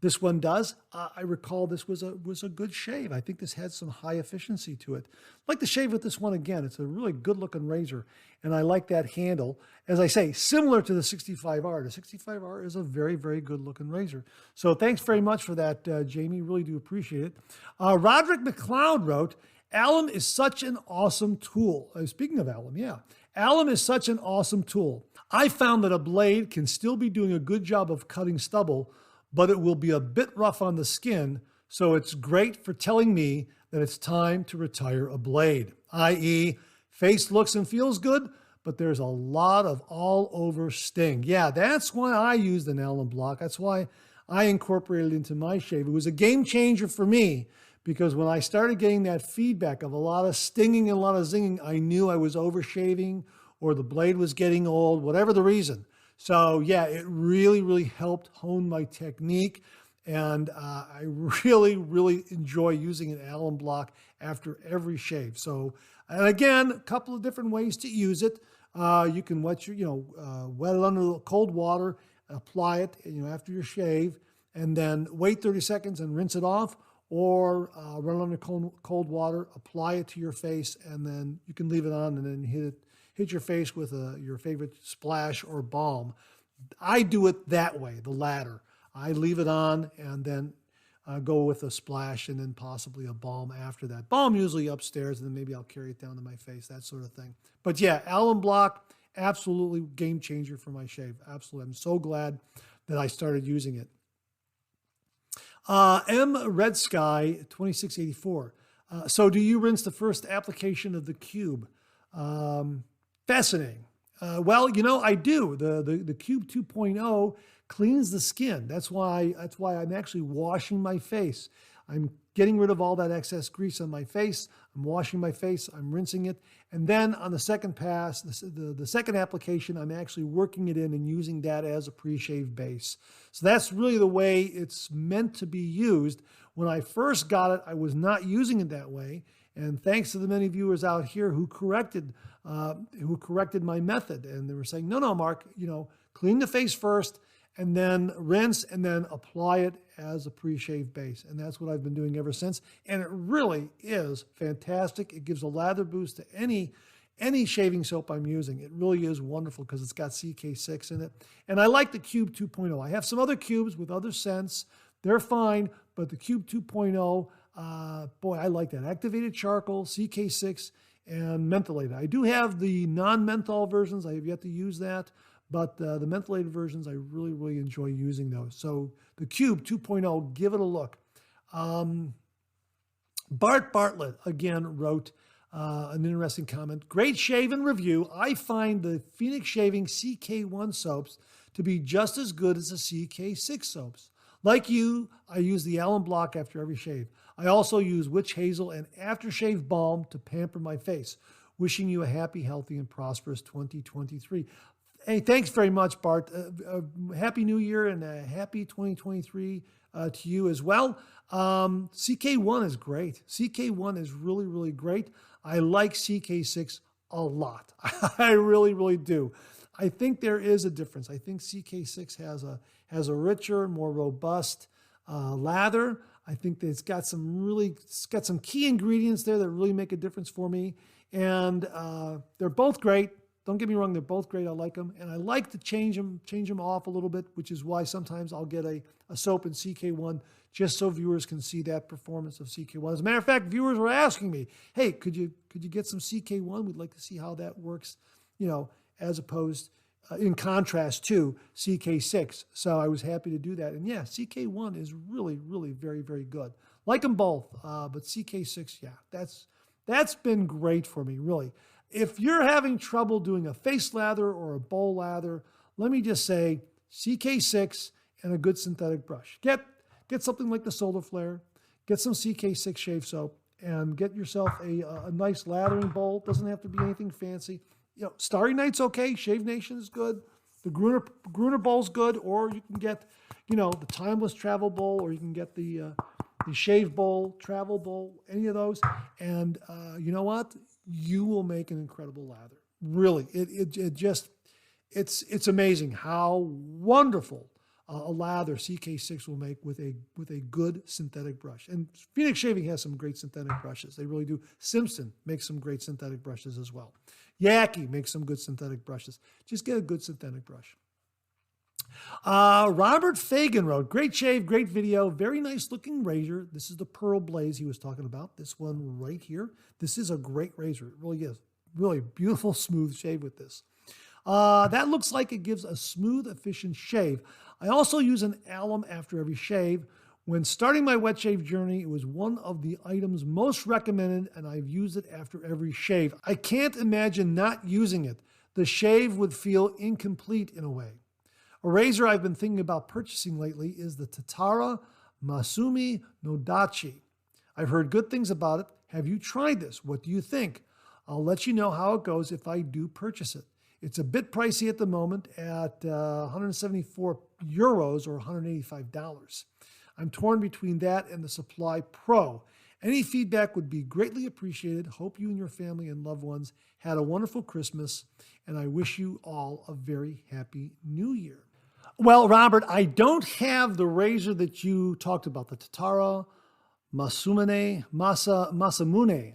This one does. I recall this was a good shave. I think this had some high efficiency to it. I'd like to shave with this one again. It's a really good looking razor, and I like that handle. As I say, similar to the 65R. The 65R is a very good looking razor. So thanks very much for that, Jamie. Really do appreciate it. Roderick McLeod wrote, alum is such an awesome tool. Speaking of alum, yeah. Alum is such an awesome tool. I found that a blade can still be doing a good job of cutting stubble, but it will be a bit rough on the skin, so it's great for telling me that it's time to retire a blade, i.e. face looks and feels good, but there's a lot of all-over sting. Yeah, that's why I used an alum block. That's why I incorporated it into my shave. It was a game changer for me, because when I started getting that feedback of a lot of stinging and a lot of zinging, I knew I was over-shaving or the blade was getting old, whatever the reason. So yeah, it really helped hone my technique, and I really enjoy using an alum block after every shave. So, and again, a couple of different ways to use it. You can wet it under cold water, apply it, after your shave, and then wait 30 seconds and rinse it off, or run under cold water, apply it to your face, and then you can leave it on and then hit your face with your favorite splash or balm. I do it that way, the latter. I leave it on and then go with a splash and then possibly a balm after that. Balm usually upstairs, and then maybe I'll carry it down to my face, that sort of thing. But yeah, alum block, absolutely game changer for my shave. Absolutely. I'm so glad that I started using it. M Red Sky 2684. So do you rinse the first application of the cube? Fascinating. Well, I do. The Cube 2.0 cleans the skin. That's why I'm actually washing my face. I'm getting rid of all that excess grease on my face. I'm washing my face. I'm rinsing it. And then on the second pass, the second application, I'm actually working it in and using that as a pre-shave base. So that's really the way it's meant to be used. When I first got it, I was not using it that way. And thanks to the many viewers out here who corrected my method. And they were saying, no, Mark, clean the face first and then rinse and then apply it as a pre-shave base. And that's what I've been doing ever since. And it really is fantastic. It gives a lather boost to any shaving soap I'm using. It really is wonderful because it's got CK6 in it. And I like the Cube 2.0. I have some other cubes with other scents. They're fine, but the Cube 2.0, boy, I like that. Activated charcoal, CK6, and mentholated. I do have the non-menthol versions. I have yet to use that, but the mentholated versions, I really enjoy using those. So the Cube 2.0, give it a look. Bart Bartlett, again, wrote an interesting comment. Great shave and review. I find the Phoenix Shaving CK1 soaps to be just as good as the CK6 soaps. Like you, I use the alum block after every shave. I also use witch hazel and aftershave balm to pamper my face. Wishing you a happy, healthy, and prosperous 2023. Hey, thanks very much, Bart. Happy New Year and a happy 2023 to you as well. CK1 is great. CK1 is really great. I like CK6 a lot. I really do. I think there is a difference. I think CK6 has a richer, more robust lather. I think that it's got some key ingredients there that really make a difference for me. And they're both great. Don't get me wrong, they're both great. I like them. And I like to change them off a little bit, which is why sometimes I'll get a soap in CK1 just so viewers can see that performance of CK1. As a matter of fact, viewers were asking me, hey, could you get some CK1? We'd like to see how that works, as opposed in contrast to CK6. So I was happy to do that. And yeah, CK1 is really, really very, very good. Like them both, but CK6, yeah, that's been great for me, really. If you're having trouble doing a face lather or a bowl lather, let me just say CK6 and a good synthetic brush. Get something like the Solar Flare, get some CK6 shave soap, and get yourself a nice lathering bowl. Doesn't have to be anything fancy. Starry Night's okay. Shave Nation is good. The Gruner Bowl's good, or you can get, the Timeless Travel Bowl, or you can get the Shave Bowl, Travel Bowl, any of those. And you know what? You will make an incredible lather. Really, it's amazing how wonderful a lather CK6 will make with a good synthetic brush. And Phoenix Shaving has some great synthetic brushes. They really do. Simpson makes some great synthetic brushes as well. Yaki makes some good synthetic brushes. Just get a good synthetic brush. Robert Fagan wrote, great shave, great video, very nice looking razor. This is the Pearl Blaze he was talking about. This one right here. This is a great razor. It really is. Really beautiful, smooth shave with this. That looks like it gives a smooth, efficient shave. I also use an alum after every shave. When starting my wet shave journey, it was one of the items most recommended, and I've used it after every shave. I can't imagine not using it. The shave would feel incomplete in a way. A razor I've been thinking about purchasing lately is the Tatara Masumi no Dachi. I've heard good things about it. Have you tried this? What do you think? I'll let you know how it goes if I do purchase it. It's a bit pricey at the moment at 174 euros or $185. I'm torn between that and the Supply Pro. Any feedback would be greatly appreciated. Hope you and your family and loved ones had a wonderful Christmas, and I wish you all a very happy New Year. Well, Robert, I don't have the razor that you talked about, the Tatara Masamune,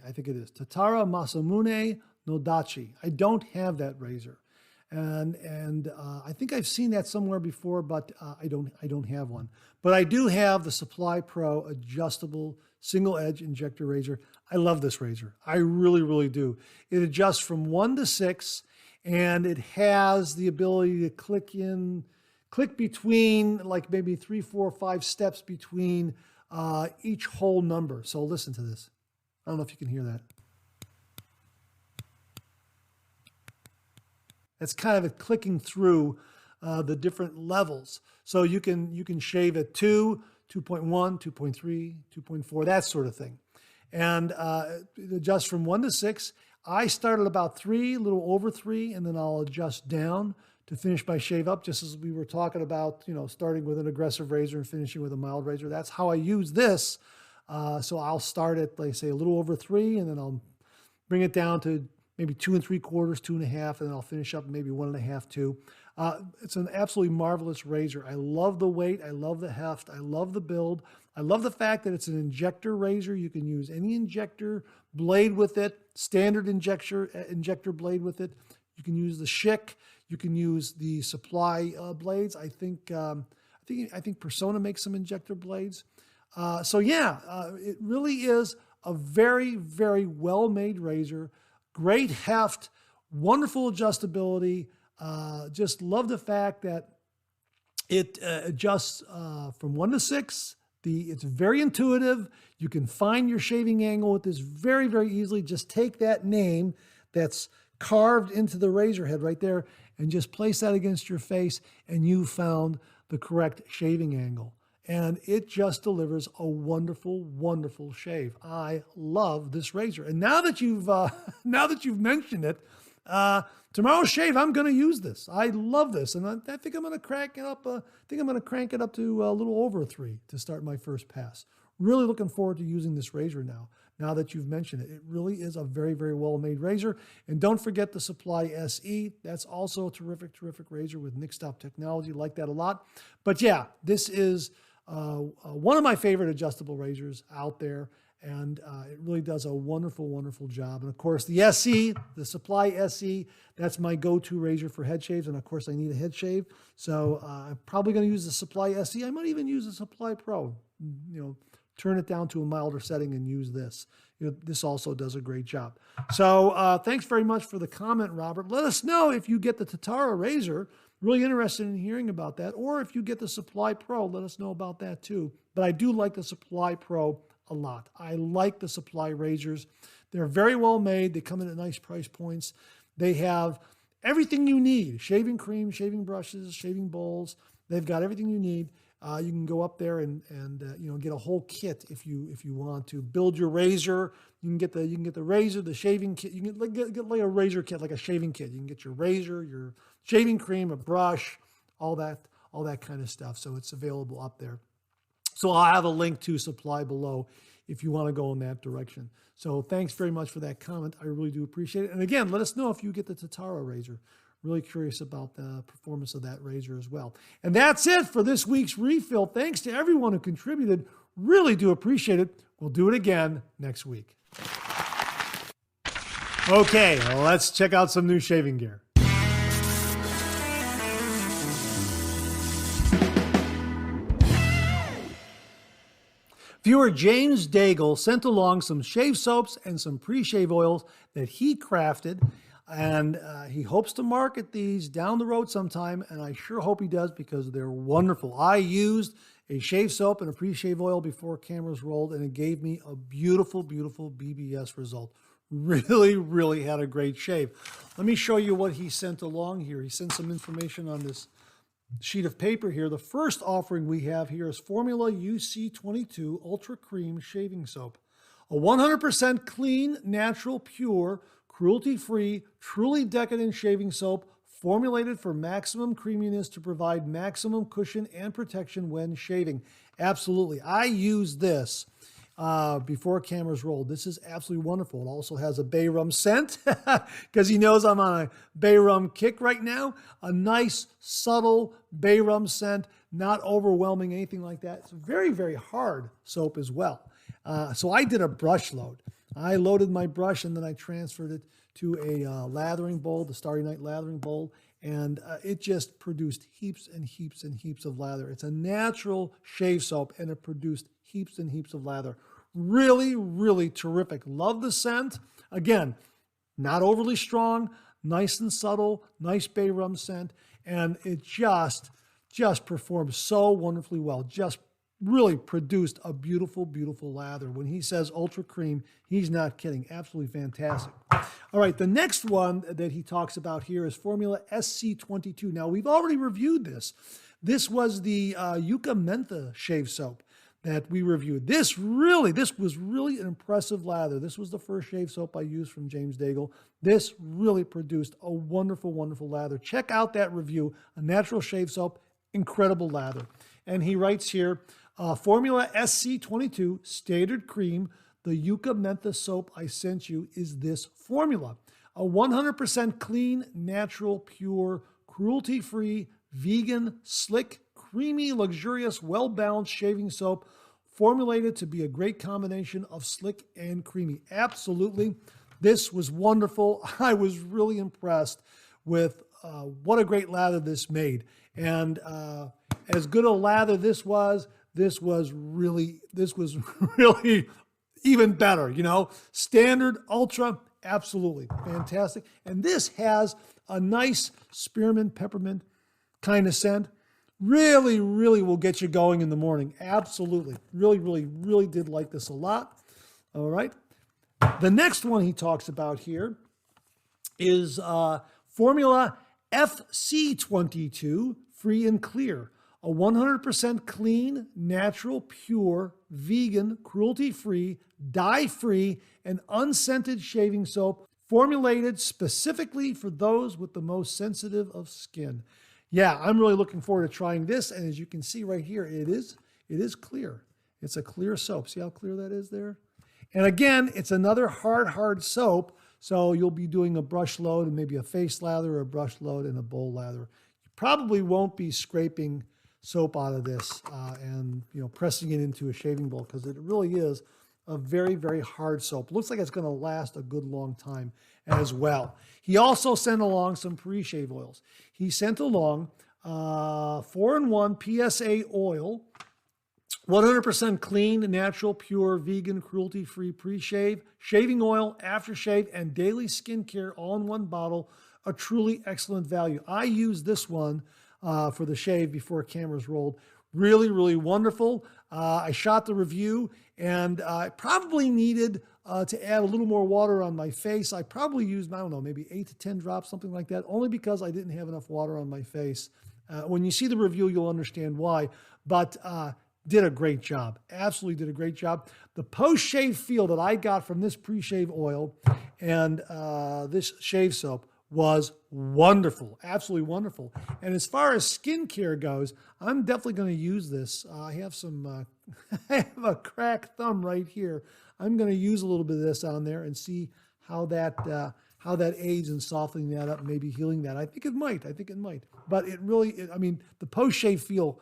I think it is. Tatara Masamune no Dachi. I don't have that razor. And I think I've seen that somewhere before, but I don't have one. But I do have the Supply Pro adjustable single edge injector razor. I love this razor. I really, really do. It adjusts from 1 to 6, and it has the ability to click between like maybe 3, 4, 5 steps between each whole number. So listen to this. I don't know if you can hear that. It's kind of clicking through the different levels. So you can shave at 2, 2.1, 2.3, 2.4, that sort of thing. And it adjusts from 1 to 6. I start at about 3, a little over 3, and then I'll adjust down to finish my shave up, just as we were talking about, starting with an aggressive razor and finishing with a mild razor. That's how I use this. So I'll start at, like say, a little over 3, and then I'll bring it down to maybe 2 3/4, 2.5, and then I'll finish up maybe 1.5, 2. It's an absolutely marvelous razor. I love the weight. I love the heft. I love the build. I love the fact that it's an injector razor. You can use any injector blade with it, standard injector blade with it. You can use the Schick. You can use the Supply blades. I think Persona makes some injector blades. So yeah, it really is a very, very well-made razor. Great heft, wonderful adjustability. Just love the fact that it adjusts from 1 to 6. It's very intuitive. You can find your shaving angle with this very, very easily. Just take that name that's carved into the razor head right there and just place that against your face, and you found the correct shaving angle. And it just delivers a wonderful, wonderful shave. I love this razor. And now that you've mentioned it, tomorrow's shave, I'm going to use this. I love this, and I think I'm going to crank it up. I think I'm going to crank it up to a little over 3 to start my first pass. Really looking forward to using this razor now. Now that you've mentioned it, it really is a very, very well-made razor. And don't forget the Supply SE. That's also a terrific, terrific razor with Nick Stop technology. Like that a lot. But yeah, this is one of my favorite adjustable razors out there. And it really does a wonderful, wonderful job. And of course, the SE, the Supply SE, that's my go-to razor for head shaves. And of course, I need a head shave. So I'm probably going to use the Supply SE. I might even use the Supply Pro, turn it down to a milder setting and use this. This also does a great job. So thanks very much for the comment, Robert. Let us know if you get the Tatara razor. Really interested in hearing about that. Or if you get the Supply Pro, let us know about that too. But I do like the Supply Pro a lot. I like the Supply razors. They're very well made. They come in at nice price points. They have everything you need: shaving cream, shaving brushes, shaving bowls. They've got everything you need. You can go up there and get a whole kit if you want to build your razor. You can get the razor, the shaving kit. You can get like a razor kit, like a shaving kit. You can get your razor, your shaving cream, a brush, all that kind of stuff. So it's available up there. So I'll have a link to Supply below if you want to go in that direction. So thanks very much for that comment. I really do appreciate it. And again, let us know if you get the Tatara razor. Really curious about the performance of that razor as well. And that's it for this week's refill. Thanks to everyone who contributed. Really do appreciate it. We'll do it again next week. Okay, let's check out some new shaving gear. Viewer James Daigle sent along some shave soaps and some pre-shave oils that he crafted, and he hopes to market these down the road sometime, and I sure hope he does because they're wonderful. I used a shave soap and a pre-shave oil before cameras rolled, and it gave me a beautiful, beautiful BBS result. Really, really had a great shave. Let me show you what he sent along here. He sent some information on this sheet of paper here. The first offering we have here is Formula UC22 Ultra Cream Shaving Soap. A 100% clean, natural, pure, cruelty-free, truly decadent shaving soap formulated for maximum creaminess to provide maximum cushion and protection when shaving. Absolutely. I use this before cameras rolled. This is absolutely wonderful. It also has a bay rum scent because he knows I'm on a bay rum kick right now. A nice, subtle bay rum scent, not overwhelming, anything like that. It's a very, very hard soap as well. So I did a brush load. I loaded my brush and then I transferred it to a lathering bowl, the Starry Night lathering bowl, and it just produced heaps and heaps and heaps of lather. It's a natural shave soap and it produced heaps and heaps of lather. Really, really terrific. Love the scent. Again, not overly strong, nice and subtle, nice bay rum scent, and it just performed so wonderfully well. Just really produced a beautiful, beautiful lather. When he says ultra cream, he's not kidding. Absolutely fantastic. All right, the next one that he talks about here is Formula SC22. Now, we've already reviewed this. This was the Yucca Mentha shave soap that we reviewed. This was really an impressive lather. This was the first shave soap I used from James Daigle. This really produced a wonderful, wonderful lather. Check out that review, a natural shave soap, incredible lather. And he writes here, Formula SC22 Standard Cream, the Yucca Mentha soap I sent you is this formula. A 100% clean, natural, pure, cruelty-free, vegan, slick, creamy, luxurious, well-balanced shaving soap formulated to be a great combination of slick and creamy. Absolutely. This was wonderful. I was really impressed with what a great lather this made. And as good a lather this was really even better, Standard, ultra, absolutely fantastic. And this has a nice spearmint, peppermint kind of scent. Really, really will get you going in the morning. Absolutely. Really, really, really did like this a lot. All right. The next one he talks about here is Formula FC22 Free and Clear. A 100% clean, natural, pure, vegan, cruelty-free, dye-free, and unscented shaving soap formulated specifically for those with the most sensitive of skin. Yeah, I'm really looking forward to trying this. And as you can see right here, it is clear. It's a clear soap. See how clear that is there? And again, it's another hard soap. So you'll be doing a brush load and maybe a face lather, a brush load, and a bowl lather. You probably won't be scraping soap out of this and pressing it into a shaving bowl because it really is a very, very hard soap. Looks like it's going to last a good long time as well. He also sent along some pre-shave oils. He sent along 4-in-1 PSA oil, 100% clean, natural, pure, vegan, cruelty-free pre-shave, shaving oil, aftershave, and daily skincare all in one bottle. A truly excellent value. I used this one for the shave before cameras rolled. Really, really wonderful. I shot the review, and I probably needed to add a little more water on my face. I probably used, I don't know, maybe 8 to 10 drops, something like that, only because I didn't have enough water on my face. When you see the review, you'll understand why, but did a great job. Absolutely did a great job. The post-shave feel that I got from this pre-shave oil and this shave soap was wonderful, absolutely wonderful. And as far as skincare goes, I'm definitely going to use this. I have some, I have a cracked thumb right here. I'm going to use a little bit of this on there and see how that aids in softening that up, maybe healing that. I think it might. But it really, I mean, the post-shave feel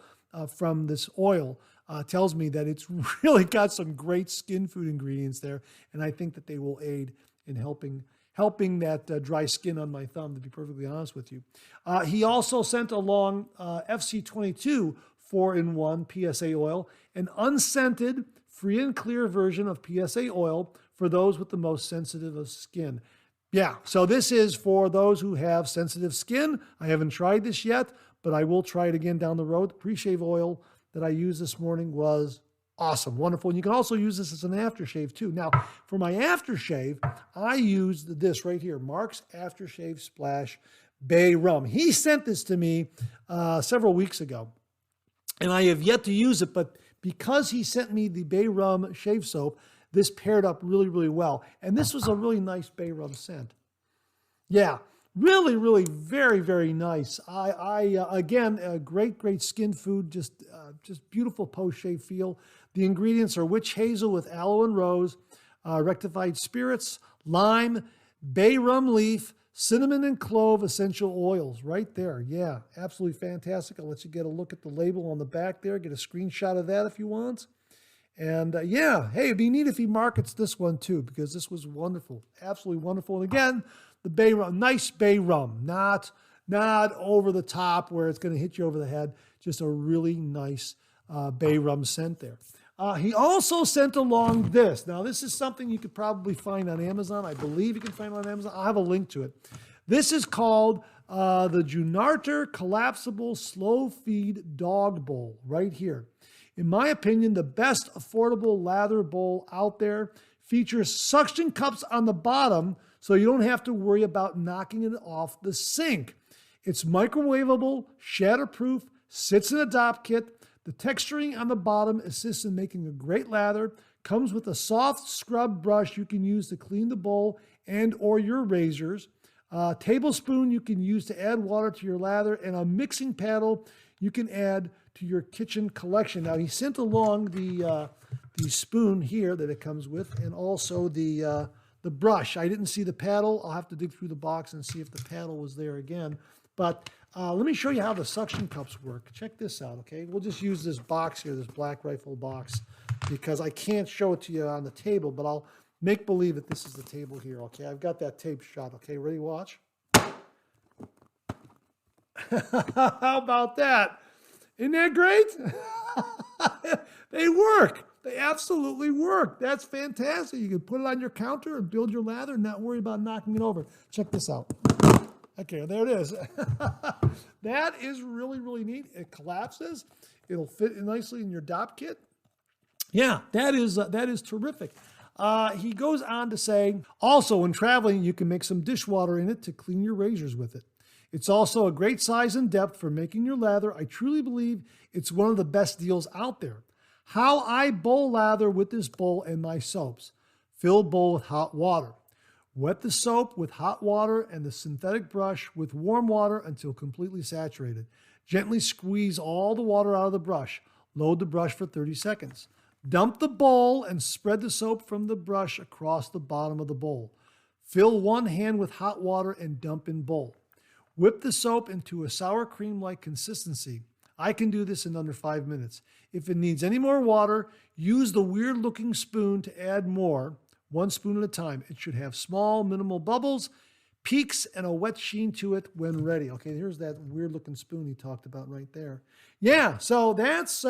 from this oil tells me that it's really got some great skin food ingredients there, and I think that they will aid in helping that dry skin on my thumb, to be perfectly honest with you. He also sent along FC22 4-in-1 PSA oil, an unscented, free and clear version of PSA oil for those with the most sensitive of skin. Yeah, so this is for those who have sensitive skin. I haven't tried this yet, but I will try it again down the road. The pre-shave oil that I used this morning was awesome, wonderful. And you can also use this as an aftershave too. Now, for my aftershave, I used this right here, Mark's Aftershave Splash Bay Rum. He sent this to me several weeks ago, and I have yet to use it, but because he sent me the Bay Rum shave soap, this paired up really, really well. And this was a really nice Bay Rum scent. Yeah, really, really very, very nice. Again, great skin food, just beautiful post-shave feel. The ingredients are witch hazel with aloe and rose, rectified spirits, lime, bay rum leaf, cinnamon and clove essential oils right there. Yeah, absolutely fantastic. I'll let you get a look at the label on the back there. Get a screenshot of that if you want. And yeah, hey, it'd be neat if he markets this one too, because this was wonderful, absolutely wonderful. And again, the bay rum, nice bay rum, not over the top where it's going to hit you over the head. Just a really nice bay rum scent there. He also sent along this. Now, this is something you could probably find on Amazon. I believe you can find it on Amazon. I'll have a link to it. This is called the Junarter Collapsible Slow Feed Dog Bowl right here. In my opinion, the best affordable lather bowl out there. Features suction cups on the bottom so you don't have to worry about knocking it off the sink. It's microwavable, shatterproof, sits in a dop kit. The texturing on the bottom assists in making a great lather. Comes with a soft scrub brush you can use to clean the bowl and or your razors. Tablespoon you can use to add water to your lather, and a mixing paddle you can add to your kitchen collection. Now, he sent along the spoon here that it comes with, and also the brush. I didn't see the paddle. I'll have to dig through the box and see if the paddle was there again. But let me show you how the suction cups work. Check this out, okay? We'll just use this box here, this Black Rifle box, because I can't show it to you on the table, but I'll make believe that this is the table here, okay? I've got that tape shot, okay? Ready, watch? How about that? Isn't that great? They work. They absolutely work. That's fantastic. You can put it on your counter and build your lather and not worry about knocking it over. Check this out. Okay, there it is. That is really, really neat. It collapses. It'll fit nicely in your dop kit. Yeah, that is terrific. He goes on to say, also when traveling, you can make some dishwater in it to clean your razors with it. It's also a great size and depth for making your lather. I truly believe it's one of the best deals out there. How I bowl lather with this bowl and my soaps. Fill bowl with hot water. Wet the soap with hot water and the synthetic brush with warm water until completely saturated. Gently squeeze all the water out of the brush. Load the brush for 30 seconds. Dump the bowl and spread the soap from the brush across the bottom of the bowl. Fill one hand with hot water and dump in bowl. Whip the soap into a sour cream-like consistency. I can do this in under 5 minutes. If it needs any more water, use the weird looking spoon to add more, 1 spoon at a time. It should have small, minimal bubbles, peaks, and a wet sheen to it when ready. Okay, here's that weird looking spoon he talked about right there. Yeah, so that's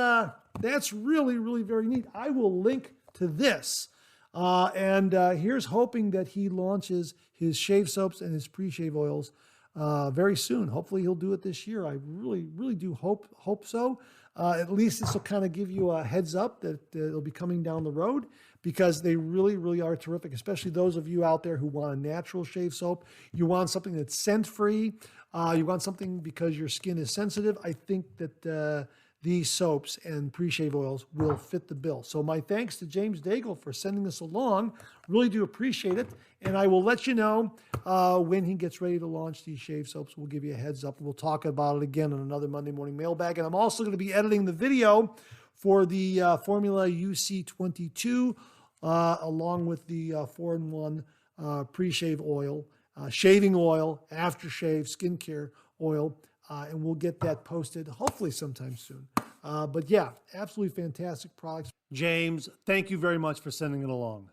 really, really very neat. I will link to this. Here's hoping that he launches his shave soaps and his pre-shave oils very soon. Hopefully he'll do it this year. I really, really do hope so. At least this will kind of give you a heads up that it'll be coming down the road, because they really, really are terrific, especially those of you out there who want a natural shave soap. You want something that's scent-free. You want something because your skin is sensitive. I think that these soaps and pre-shave oils will fit the bill. So my thanks to James Daigle for sending this along. Really do appreciate it. And I will let you know when he gets ready to launch these shave soaps. We'll give you a heads up. We'll talk about it again on another Monday Morning Mailbag. And I'm also going to be editing the video for the Formula UC22 along with the 4-in-1 pre-shave oil, shaving oil, aftershave, skincare oil. And we'll get that posted hopefully sometime soon. But yeah, absolutely fantastic products. James, thank you very much for sending it along.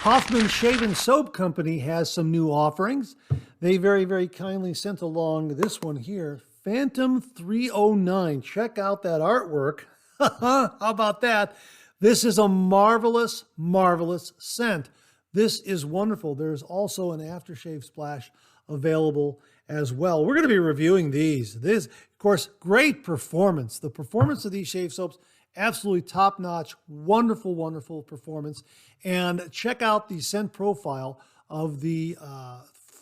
Hoffman Shave and Soap Company has some new offerings. They very, very kindly sent along this one here, Phantom 309. Check out that artwork. How about that? This is a marvelous, marvelous scent. This is wonderful. There's also an aftershave splash available as well. We're going to be reviewing these. This, of course, great performance. The performance of these shave soaps, absolutely top-notch, wonderful, wonderful performance. And check out the scent profile of the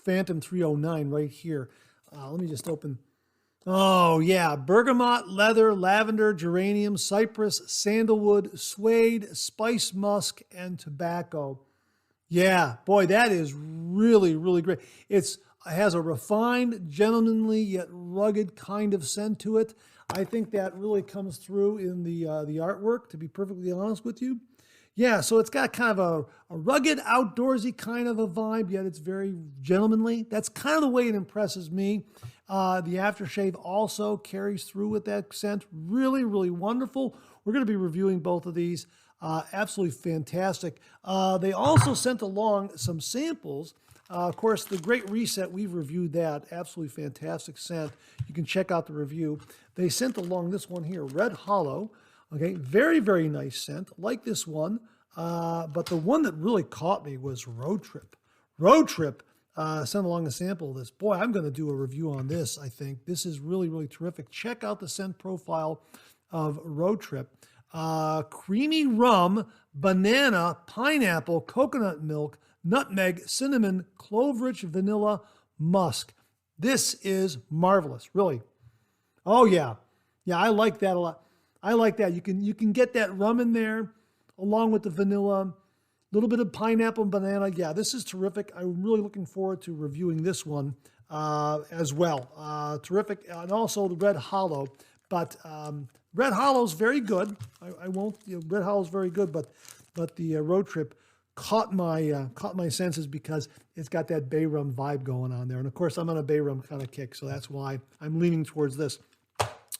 Phantom 309 right here. Let me just open. Oh, yeah. Bergamot, leather, lavender, geranium, cypress, sandalwood, suede, spice musk, and tobacco. Yeah, boy, that is really, really great. It has a refined, gentlemanly, yet rugged kind of scent to it. I think that really comes through in the artwork, to be perfectly honest with you. Yeah, so it's got kind of a rugged, outdoorsy kind of a vibe, yet it's very gentlemanly. That's kind of the way it impresses me. The aftershave also carries through with that scent. Really, really wonderful. We're going to be reviewing both of these. Absolutely fantastic. They also sent along some samples. Of course, the Great Reset, we've reviewed that. Absolutely fantastic scent. You can check out the review. They sent along this one here, Red Hollow. Okay, very, very nice scent. Like this one. But the one that really caught me was Road Trip. Road Trip sent along a sample of this. Boy, I'm going to do a review on this, I think. This is really, really terrific. Check out the scent profile of Road Trip. Creamy rum, banana, pineapple, coconut milk, nutmeg, cinnamon, clove-rich vanilla, musk. This is marvelous, really. Oh, yeah. Yeah, I like that a lot. I like that. You can get that rum in there along with the vanilla, a little bit of pineapple and banana. Yeah, this is terrific. I'm really looking forward to reviewing this one as well. Terrific. And also the Red Hollow. But Red Hollow's very good. I won't. Red Hollow's very good, but the Road Trip caught my senses because it's got that bay rum vibe going on there. And of course, I'm on a bay rum kind of kick, so that's why I'm leaning towards this.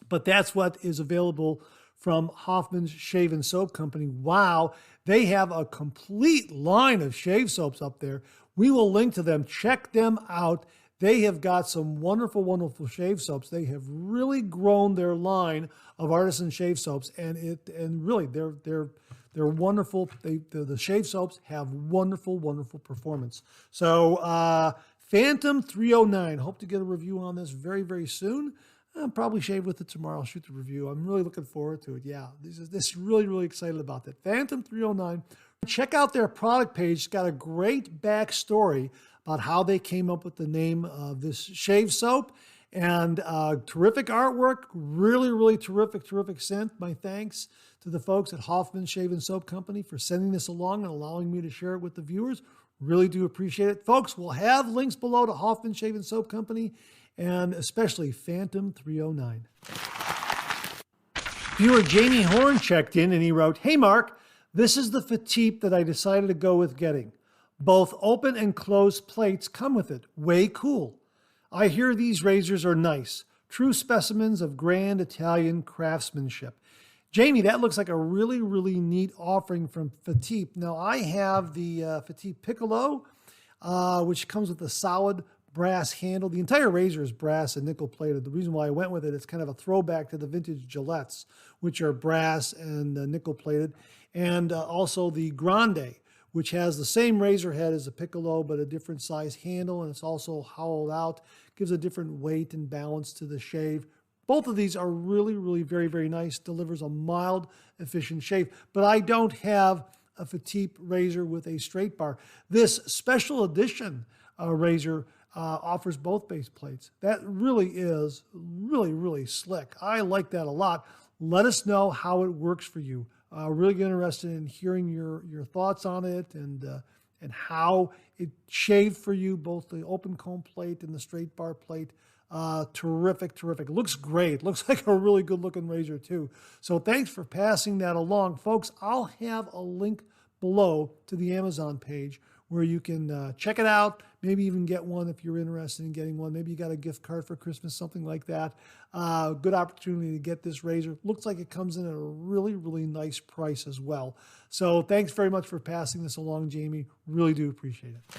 But that's what is available from Hoffman's Shave and Soap Company. Wow, they have a complete line of shave soaps up there. We will link to them. Check them out. They have got some wonderful, wonderful shave soaps. They have really grown their line of artisan shave soaps, and really they're wonderful. The shave soaps have wonderful, wonderful performance. So Phantom 309. Hope to get a review on this very, very soon. I'll probably shave with it tomorrow. I'll shoot the review. I'm really looking forward to it. Yeah, this is really, really excited about that. Phantom 309. Check out their product page. It's got a great backstory about how they came up with the name of this shave soap, and terrific artwork. Really, really terrific scent. My thanks to the folks at Hoffman Shave and Soap Company for sending this along and allowing me to share it with the viewers. Really do appreciate it. Folks, we'll have links below to Hoffman Shave and Soap Company and especially Phantom 309. Viewer Jamie Horn checked in and he wrote, "Hey Mark, this is the Fatip that I decided to go with getting. Both open and closed plates come with it. Way cool. I hear these razors are nice. true specimens of grand Italian craftsmanship. Jamie, that looks like a really, really neat offering from Fatip. Now, I have the Fatip Piccolo, which comes with a solid brass handle. The entire razor is brass and nickel plated. The reason why I went with it, it's kind of a throwback to the vintage Gillettes, which are brass and nickel plated. And also the Grande, which has the same razor head as a Piccolo, but a different size handle, and it's also hollowed out, gives a different weight and balance to the shave. Both of these are really, really very, very nice, delivers a mild, efficient shave, but I don't have a Fatip razor with a straight bar. This special edition razor offers both base plates. That really is really, really slick. I like that a lot. Let us know how it works for you. Really interested in hearing your thoughts on it and how it shaved for you, both the open comb plate and the straight bar plate. Terrific, terrific. Looks great. Looks like a really good looking razor too. So thanks for passing that along. Folks, I'll have a link below to the Amazon page where you can check it out, maybe even get one if you're interested in getting one. Maybe you got a gift card for Christmas, something like that. Good opportunity to get this razor. Looks like it comes in at a really, really nice price as well. So thanks very much for passing this along, Jamie. Really do appreciate it.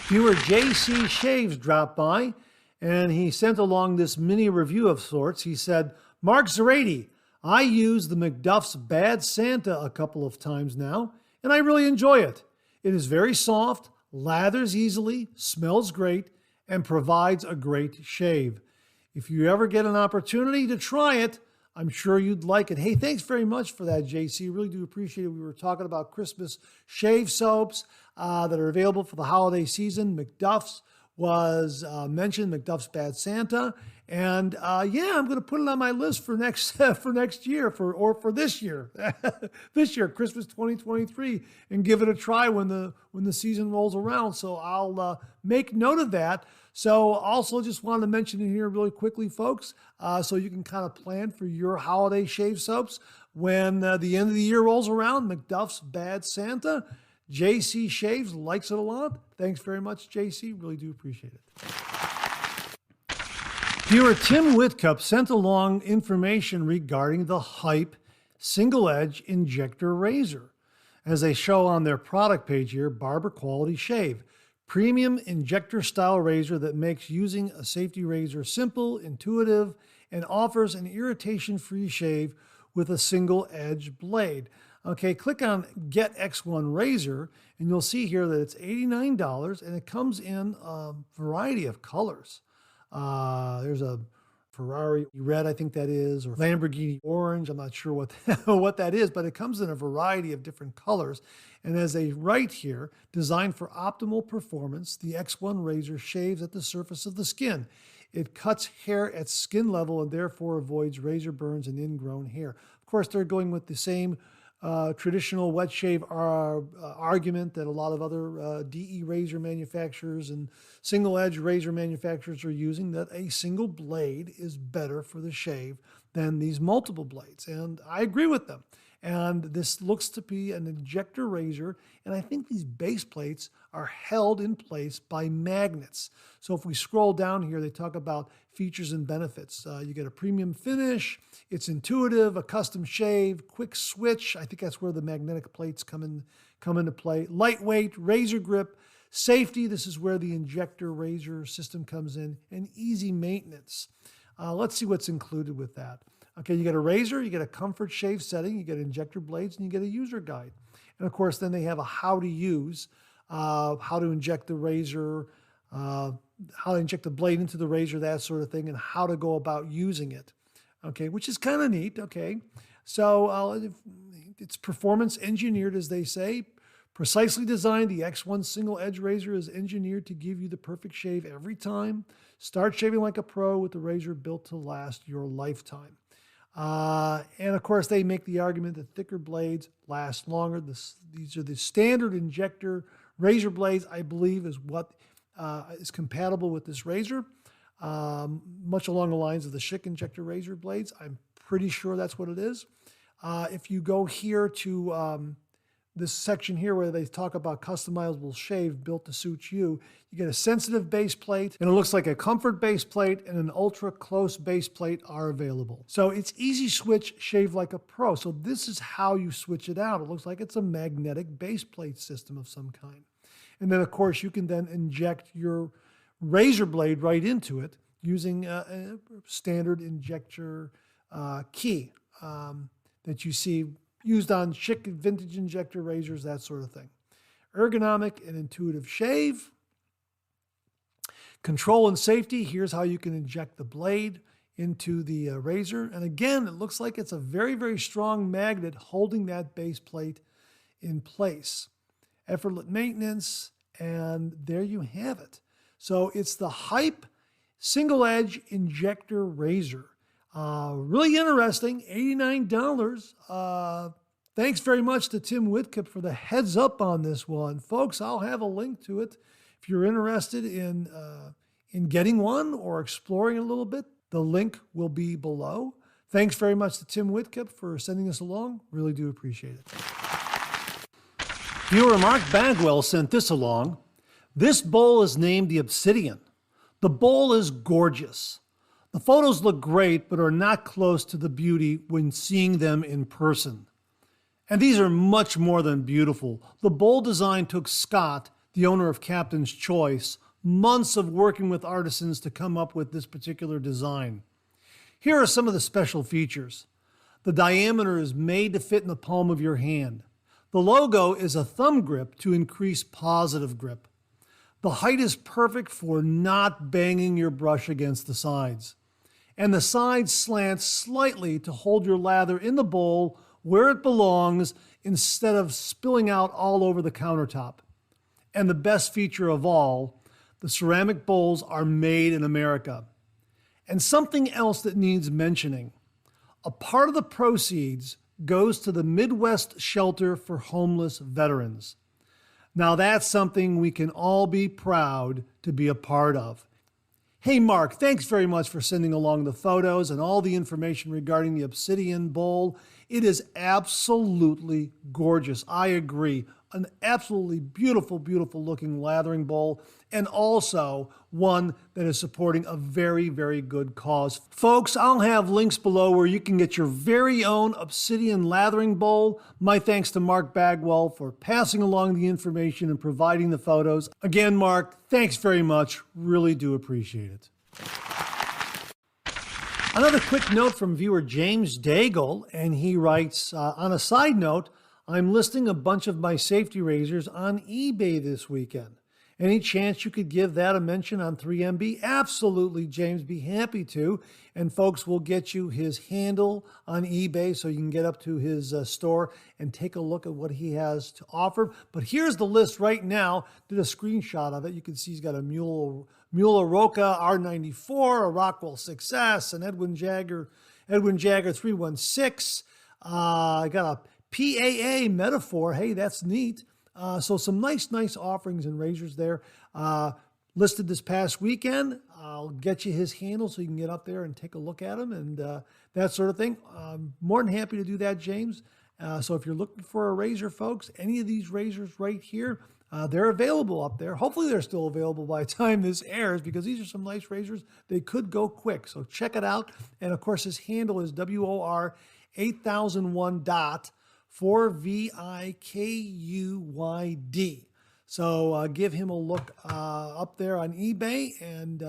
Viewer JC Shaves dropped by, and he sent along this mini review of sorts. He said, Mark Zarady, I used the McDuff's Bad Santa a couple of times now, and I really enjoy it. It is very soft, lathers easily, smells great, and provides a great shave. If you ever get an opportunity to try it, I'm sure you'd like it. Hey, thanks very much for that, JC. Really do appreciate it. We were talking about Christmas shave soaps that are available for the holiday season. McDuff's was mentioned, McDuff's Bad Santa. And yeah, I'm going to put it on my list for next year, for this year, this year, Christmas 2023, and give it a try when the season rolls around. So I'll make note of that. So also just wanted to mention it here really quickly, folks, so you can kind of plan for your holiday shave soaps when the end of the year rolls around. McDuff's Bad Santa. JC Shaves likes it a lot. Thanks very much, JC. Really do appreciate it. Viewer Tim Whitcup sent along information regarding the Hype single edge injector razor. As they show on their product page here, Barber Quality Shave. Premium injector style razor that makes using a safety razor simple, intuitive, and offers an irritation-free shave with a single edge blade. Okay, click on Get X1 Razor, and you'll see here that it's $89, and it comes in a variety of colors. There's a Ferrari red, I think that is, or Lamborghini orange. I'm not sure what that is, but it comes in a variety of different colors. And as they write here, designed for optimal performance, the X1 razor shaves at the surface of the skin. It cuts hair at skin level and therefore avoids razor burns and ingrown hair. Of course, they're going with the same traditional wet shave argument that a lot of other DE razor manufacturers and single edge razor manufacturers are using, that a single blade is better for the shave than these multiple blades. And I agree with them. And this looks to be an injector razor. And I think these base plates are held in place by magnets. So if we scroll down here, they talk about features and benefits. You get a premium finish. It's intuitive, a custom shave, quick switch. I think that's where the magnetic plates come into play. Lightweight, razor grip, safety. This is where the injector razor system comes in, and easy maintenance. Let's see what's included with that. Okay, you get a razor, you get a comfort shave setting, you get injector blades, and you get a user guide. And of course, then they have a how to use, how to inject the razor, how to inject the blade into the razor, that sort of thing, and how to go about using it. Okay, which is kind of neat. Okay, so it's performance engineered, as they say. Precisely designed, the X1 single edge razor is engineered to give you the perfect shave every time. Start shaving like a pro with the razor built to last your lifetime. And of course, they make the argument that thicker blades last longer. These are the standard injector razor blades, I believe, is what is compatible with this razor. Much along the lines of the Schick injector razor blades. I'm pretty sure that's what it is. If you go here to this section here where they talk about customizable shave built to suit you. You get a sensitive base plate, and it looks like a comfort base plate and an ultra close base plate are available. So it's easy switch, shave like a pro. So this is how you switch it out. It looks like it's a magnetic base plate system of some kind. And then of course you can then inject your razor blade right into it using a standard injector key that you see used on chic vintage injector razors, that sort of thing. Ergonomic and intuitive shave. Control and safety. Here's how you can inject the blade into the razor. And again, it looks like it's a very, very strong magnet holding that base plate in place. Effortless maintenance, and there you have it. So it's the Hype single edge injector razor. Really interesting, $89. Thanks very much to Tim Whitkip for the heads up on this one. Folks, I'll have a link to it. If you're interested in getting one or exploring a little bit, the link will be below. Thanks very much to Tim Whitkip for sending this along. Really do appreciate it. Viewer Mark Bagwell sent this along. This bowl is named the Obsidian. The bowl is gorgeous. The photos look great, but are not close to the beauty when seeing them in person. And these are much more than beautiful. The bowl design took Scott, the owner of Captain's Choice, months of working with artisans to come up with this particular design. Here are some of the special features. The diameter is made to fit in the palm of your hand. The logo is a thumb grip to increase positive grip. The height is perfect for not banging your brush against the sides. And the sides slant slightly to hold your lather in the bowl where it belongs instead of spilling out all over the countertop. And the best feature of all, the ceramic bowls are made in America. And something else that needs mentioning, a part of the proceeds goes to the Midwest Shelter for Homeless Veterans. Now that's something we can all be proud to be a part of. Hey Mark, thanks very much for sending along the photos and all the information regarding the Obsidian bowl. It is absolutely gorgeous. I agree. An absolutely beautiful, beautiful looking lathering bowl, and also one that is supporting a very, very good cause. Folks, I'll have links below where you can get your very own Obsidian lathering bowl. My thanks to Mark Bagwell for passing along the information and providing the photos. Again, Mark, thanks very much. Really do appreciate it. Another quick note from viewer James Daigle, and he writes, on a side note, I'm listing a bunch of my safety razors on eBay this weekend. Any chance you could give that a mention on 3MB? Absolutely, James, be happy to. And folks, we'll get you his handle on eBay so you can get up to his store and take a look at what he has to offer. But here's the list right now. Did a screenshot of it. You can see he's got a Mule Roca R94, a Rockwell 6S, an Edwin Jagger 316. I got a PAA Metaphor. Hey, that's neat. So some nice offerings and razors there. Listed this past weekend. I'll get you his handle so you can get up there and take a look at him and that sort of thing. More than happy to do that, James. So if you're looking for a razor, folks, any of these razors right here, they're available up there. Hopefully they're still available by the time this airs because these are some nice razors. They could go quick. So check it out. And of course, his handle is WOR 8001 4VIKUYD. So give him a look up there on eBay and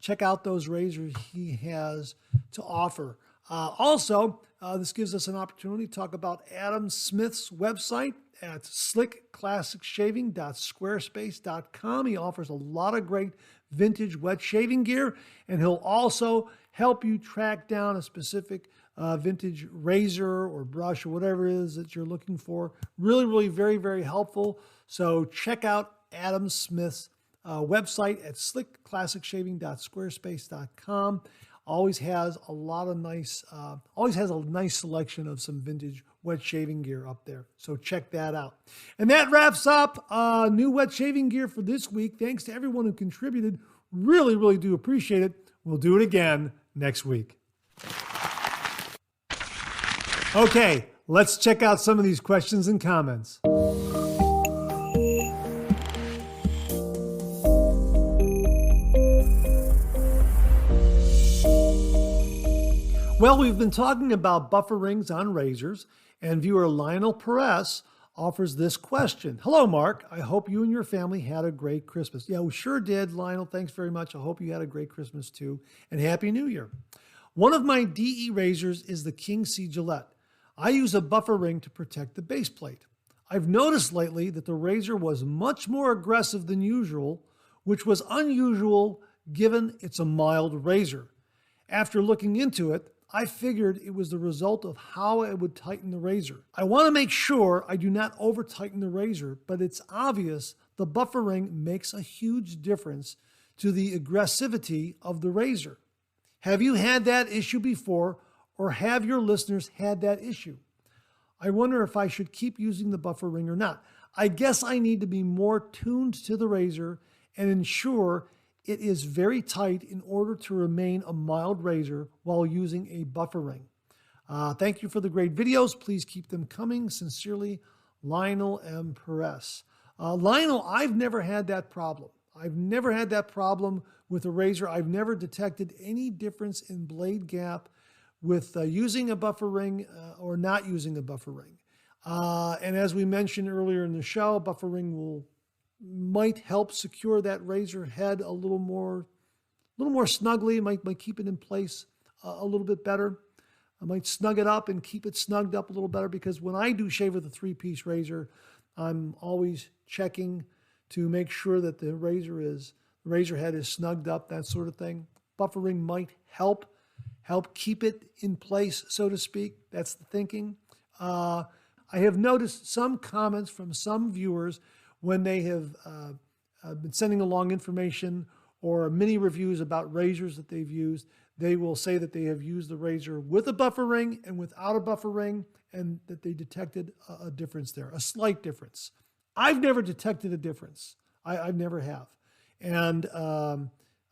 check out those razors he has to offer. Also, this gives us an opportunity to talk about Adam Smith's website at slickclassicshaving.squarespace.com. He offers a lot of great vintage wet shaving gear, and he'll also help you track down a specific vintage razor or brush or whatever it is that you're looking for. Really, very, very helpful. So check out Adam Smith's website at slickclassicshaving.squarespace.com. Always has a nice selection of some vintage wet shaving gear up there. So check that out. And that wraps up new wet shaving gear for this week. Thanks to everyone who contributed. Really do appreciate it. We'll do it again next week. Okay, let's check out some of these questions and comments. Well, we've been talking about buffer rings on razors, and viewer Lionel Perez offers this question. Hello, Mark. I hope you and your family had a great Christmas. Yeah, we sure did, Lionel. Thanks very much. I hope you had a great Christmas too, and Happy New Year. One of my DE razors is the King C Gillette. I use a buffer ring to protect the base plate. I've noticed lately that the razor was much more aggressive than usual, which was unusual given it's a mild razor. After looking into it, I figured it was the result of how I would tighten the razor. I want to make sure I do not over-tighten the razor, but it's obvious the buffer ring makes a huge difference to the aggressivity of the razor. Have you had that issue before, or have your listeners had that issue? I wonder if I should keep using the buffer ring or not. I guess I need to be more tuned to the razor and ensure it is very tight in order to remain a mild razor while using a buffer ring. Thank you for the great videos. Please keep them coming. Sincerely, Lionel M. Perez. Lionel, I've never had that problem. I've never had that problem with a razor. I've never detected any difference in blade gap with using a buffer ring or not using a buffer ring. And as we mentioned earlier in the show, a buffer ring might help secure that razor head a little more snugly, might keep it in place a little bit better. I might snug it up and keep it snugged up a little better, because when I do shave with a 3-piece razor, I'm always checking to make sure that the razor head is snugged up, that sort of thing. Buffer ring might help keep it in place, so to speak. That's the thinking. I have noticed some comments from some viewers when they have been sending along information or mini reviews about razors that they've used. They will say that they have used the razor with a buffer ring and without a buffer ring, and that they detected a difference there, a slight difference. I've never detected a difference. I never have. And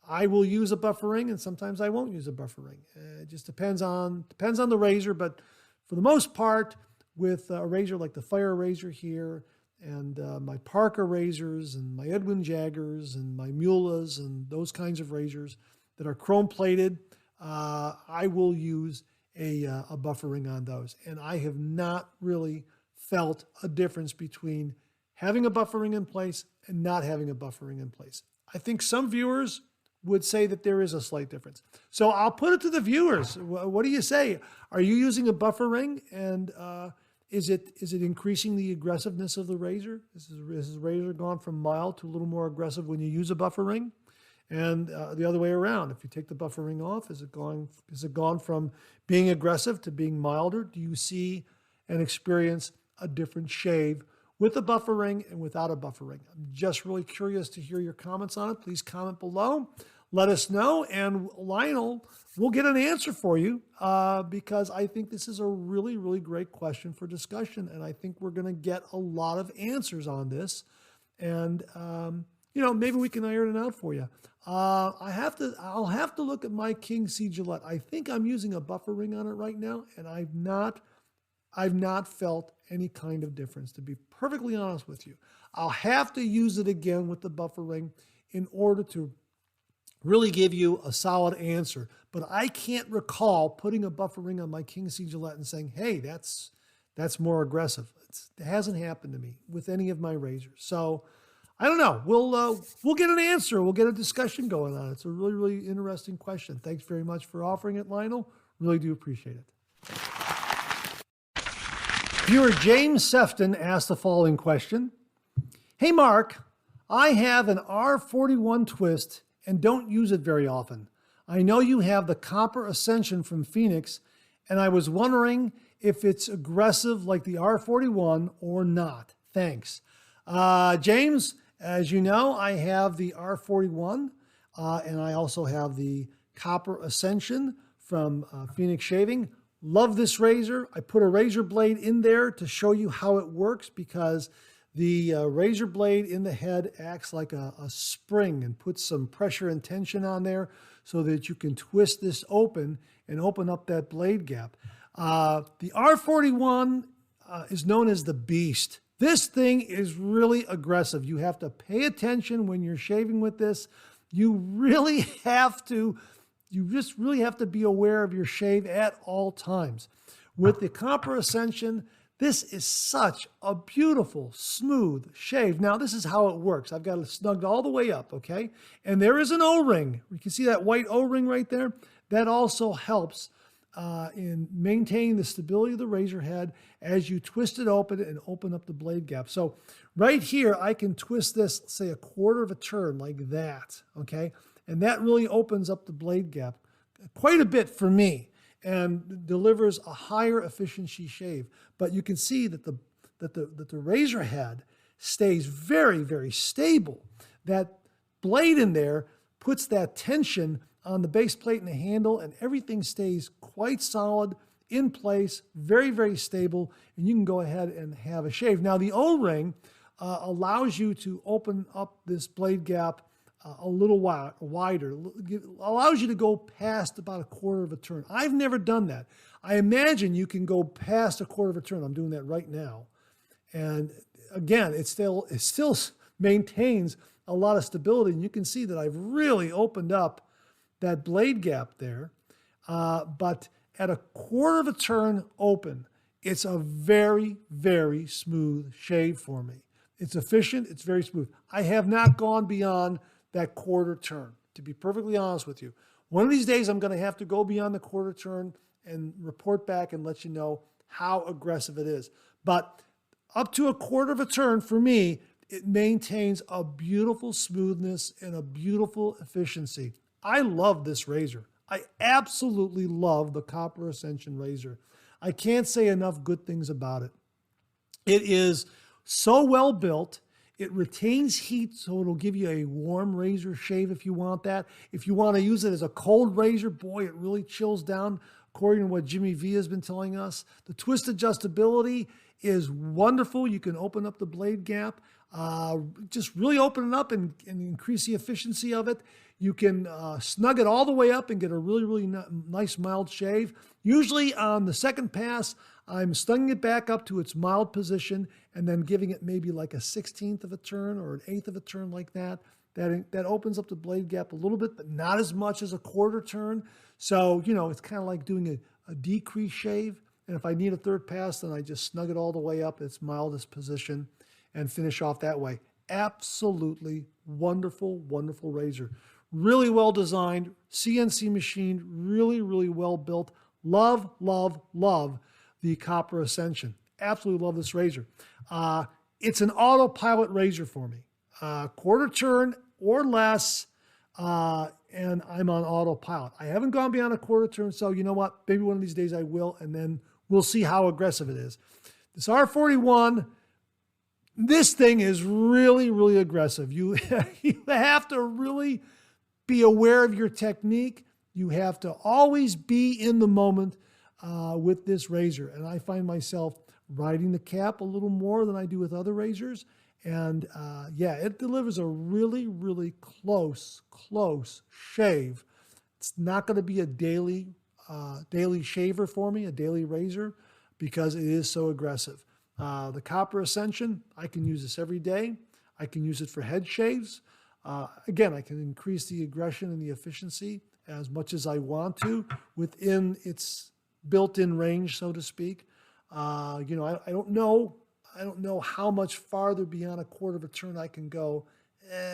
I will use a buffer ring, and sometimes I won't use a buffer ring. It just depends on the razor, but for the most part, with a razor like the Fire razor here, and my Parker razors, and my Edwin Jaggers, and my Mulas, and those kinds of razors that are chrome plated, I will use a buffer ring on those. And I have not really felt a difference between having a buffer ring in place and not having a buffer ring in place. I think some viewers would say that there is a slight difference. So I'll put it to the viewers. What do you say? Are you using a buffer ring? And is it increasing the aggressiveness of the razor? Is the razor gone from mild to a little more aggressive when you use a buffer ring? And the other way around, if you take the buffer ring off, is it gone from being aggressive to being milder? Do you see and experience a different shave with a buffer ring and without a buffer ring? I'm just really curious to hear your comments on it. Please comment below. Let us know, and Lionel will get an answer for you because I think this is a really, really great question for discussion, and I think we're going to get a lot of answers on this. And maybe we can iron it out for you. I'll have to look at my King C Gillette. I think I'm using a buffer ring on it right now, and I've not felt any kind of difference, to be perfectly honest with you. I'll have to use it again with the buffer ring in order to really give you a solid answer. But I can't recall putting a buffer ring on my King C Gillette and saying, hey, that's more aggressive. It hasn't happened to me with any of my razors. So I don't know. We'll get an answer. We'll get a discussion going on. It's a really, really interesting question. Thanks very much for offering it, Lionel. Really do appreciate it. Viewer James Sefton asked the following question. Hey, Mark, I have an R41 twist and don't use it very often. I know you have the Copper Ascension from Phoenix, and I was wondering if it's aggressive like the R41 or not. Thanks. James, as you know, I have the R41, and I also have the Copper Ascension from Phoenix Shaving. Love this razor. I put a razor blade in there to show you how it works, because the razor blade in the head acts like a spring and puts some pressure and tension on there so that you can twist this open and open up that blade gap. The R41 is known as the Beast. This thing is really aggressive. You have to pay attention when you're shaving with this. You really have to you just really have to be aware of your shave at all times. With the Copper Ascension, this is such a beautiful, smooth shave. Now, this is how it works. I've got it snugged all the way up, okay? And there is an O-ring. You can see that white O-ring right there. That also helps in maintaining the stability of the razor head as you twist it open and open up the blade gap. So right here, I can twist this, say, a quarter of a turn like that, okay? And that really opens up the blade gap quite a bit for me and delivers a higher efficiency shave. But you can see that the razor head stays very, very stable. That blade in there puts that tension on the base plate and the handle, and everything stays quite solid, in place, very, very stable, and you can go ahead and have a shave. Now, the O-ring allows you to open up this blade gap a little wider, allows you to go past about a quarter of a turn. I've never done that. I imagine you can go past a quarter of a turn. I'm doing that right now. And again, it still maintains a lot of stability. And you can see that I've really opened up that blade gap there. But at a quarter of a turn open, it's a very, very smooth shave for me. It's efficient. It's very smooth. I have not gone beyond that quarter turn, to be perfectly honest with you. One of these days, I'm going to have to go beyond the quarter turn and report back and let you know how aggressive it is. But up to a quarter of a turn, for me, it maintains a beautiful smoothness and a beautiful efficiency. I love this razor. I absolutely love the Copper Ascension razor. I can't say enough good things about it. It is so well built. It retains heat, so it'll give you a warm razor shave if you want that. If you want to use it as a cold razor, boy, it really chills down, according to what Jimmy V has been telling us. The twist adjustability is wonderful. You can open up the blade gap, just really open it up and increase the efficiency of it. You can snug it all the way up and get a really, really nice mild shave. Usually on the second pass, I'm snugging it back up to its mild position and then giving it maybe like a 16th of a turn or an 1/8 of a turn like that. That opens up the blade gap a little bit, but not as much as a quarter turn. So, you know, it's kind of like doing a decreased shave. And if I need a third pass, then I just snug it all the way up its mildest position and finish off that way. Absolutely wonderful, wonderful razor. Really well designed, CNC machined, really, really well built. Love, love, love the Copper Ascension. Absolutely love this razor. It's an autopilot razor for me. Quarter turn or less, and I'm on autopilot. I haven't gone beyond a quarter turn, so you know what? Maybe one of these days I will, and then we'll see how aggressive it is. This R41, this thing is really, really aggressive. You have to really be aware of your technique. You have to always be in the moment with this razor. And I find myself riding the cap a little more than I do with other razors. And yeah, it delivers a really, really close shave. It's not going to be a daily shaver for me, a daily razor, because it is so aggressive. The Copper Ascension, I can use this every day. I can use it for head shaves. Again, I can increase the aggression and the efficiency as much as I want to within its built-in range, so to speak. You know, I don't know how much farther beyond a quarter of a turn I can go.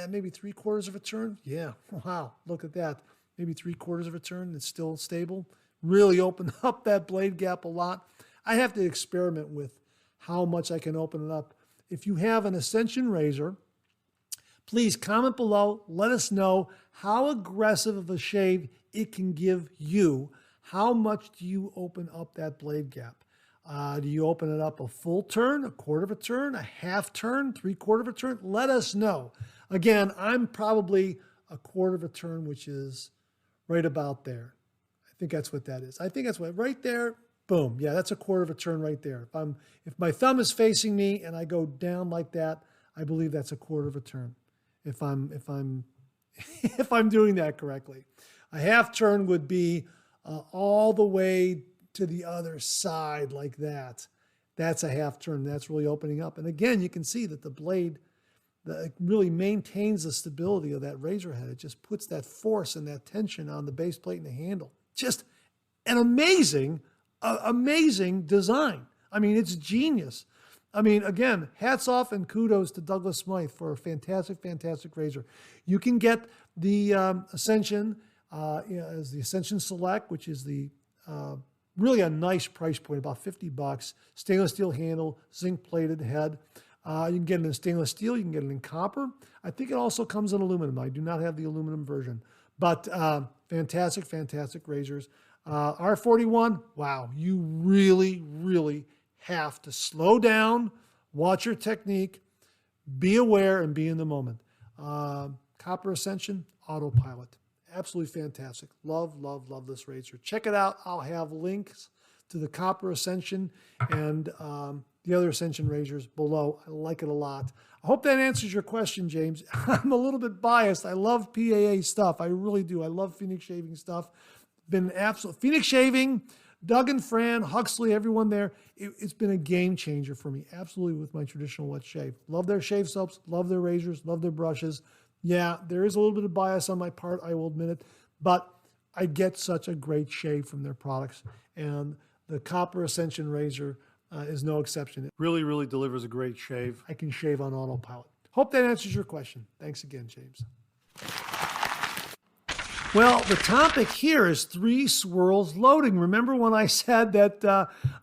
Maybe 3/4 of a turn. Yeah, wow, look at that. Maybe 3/4 of a turn. It's still stable. Really open up that blade gap a lot. I have to experiment with how much I can open it up. If you have an Ascension razor, please comment below. Let us know how aggressive of a shave it can give you. How much do you open up that blade gap? Do you open it up a full turn, a quarter of a turn, a half turn, 3/4 of a turn? Let us know. Again, I'm probably a quarter of a turn, which is right about there. I think that's what that is. I think that's what, right there, boom. Yeah, that's a quarter of a turn right there. If my thumb is facing me and I go down like that, I believe that's a quarter of a turn. If I'm if I'm doing that correctly. A half turn would be all the way to the other side like that. That's a half turn. That's really opening up. And again, you can see that the blade it really maintains the stability of that razor head. It just puts that force and that tension on the base plate and the handle. Just an amazing, amazing design. I mean, it's genius. I mean, again, hats off and kudos to Douglas Smythe for a fantastic, fantastic razor. You can get the Ascension as the Ascension Select, which is the really a nice price point, about $50. Stainless steel handle, zinc plated head. You can get it in stainless steel. You can get it in copper. I think it also comes in aluminum. I do not have the aluminum version, but fantastic, fantastic razors. R41, wow, you really, really have to slow down, watch your technique, be aware, and be in the moment. Copper Ascension, autopilot. Absolutely fantastic. Love, love, love this razor. Check it out. I'll have links to the Copper Ascension and the other Ascension razors below. I like it a lot. I hope that answers your question, James. I'm a little bit biased. I love PAA stuff. I really do. I love Phoenix Shaving stuff. Been absolute Phoenix Shaving, Doug and Fran, Huxley, everyone there. It's been a game changer for me, absolutely, with my traditional wet shave. Love their shave soaps, love their razors, love their brushes. Yeah, there is a little bit of bias on my part, I will admit it, but I get such a great shave from their products, and the Copper Ascension razor is no exception. It really, really delivers a great shave. I can shave on autopilot. Hope that answers your question. Thanks again, James. Well, the topic here is 3 swirls loading. Remember when I said that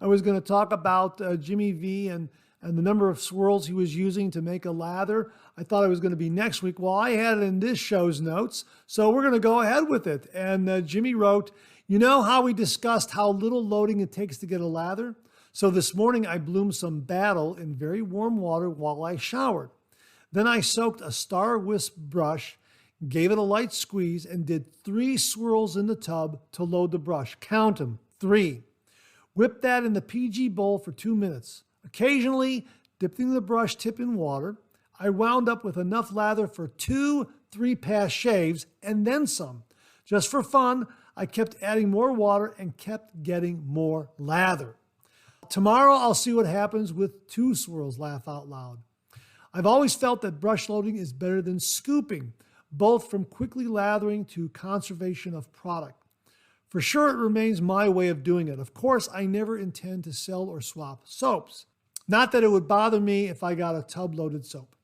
I was going to talk about Jimmy V and the number of swirls he was using to make a lather? I thought it was going to be next week. Well, I had it in this show's notes, so we're going to go ahead with it. And Jimmy wrote, you know how we discussed how little loading it takes to get a lather? So this morning I bloomed some Battle in very warm water while I showered. Then I soaked a Star Wisp brush, gave it a light squeeze, and did 3 swirls in the tub to load the brush. Count them, 3. Whip that in the PG bowl for 2 minutes. Occasionally, dipping the brush tip in water, I wound up with enough lather for 2 3-pass shaves and then some. Just for fun, I kept adding more water and kept getting more lather. Tomorrow, I'll see what happens with 2 swirls, laugh out loud. I've always felt that brush loading is better than scooping, both from quickly lathering to conservation of product. For sure, it remains my way of doing it. Of course, I never intend to sell or swap soaps. Not that it would bother me if I got a tub-loaded soap.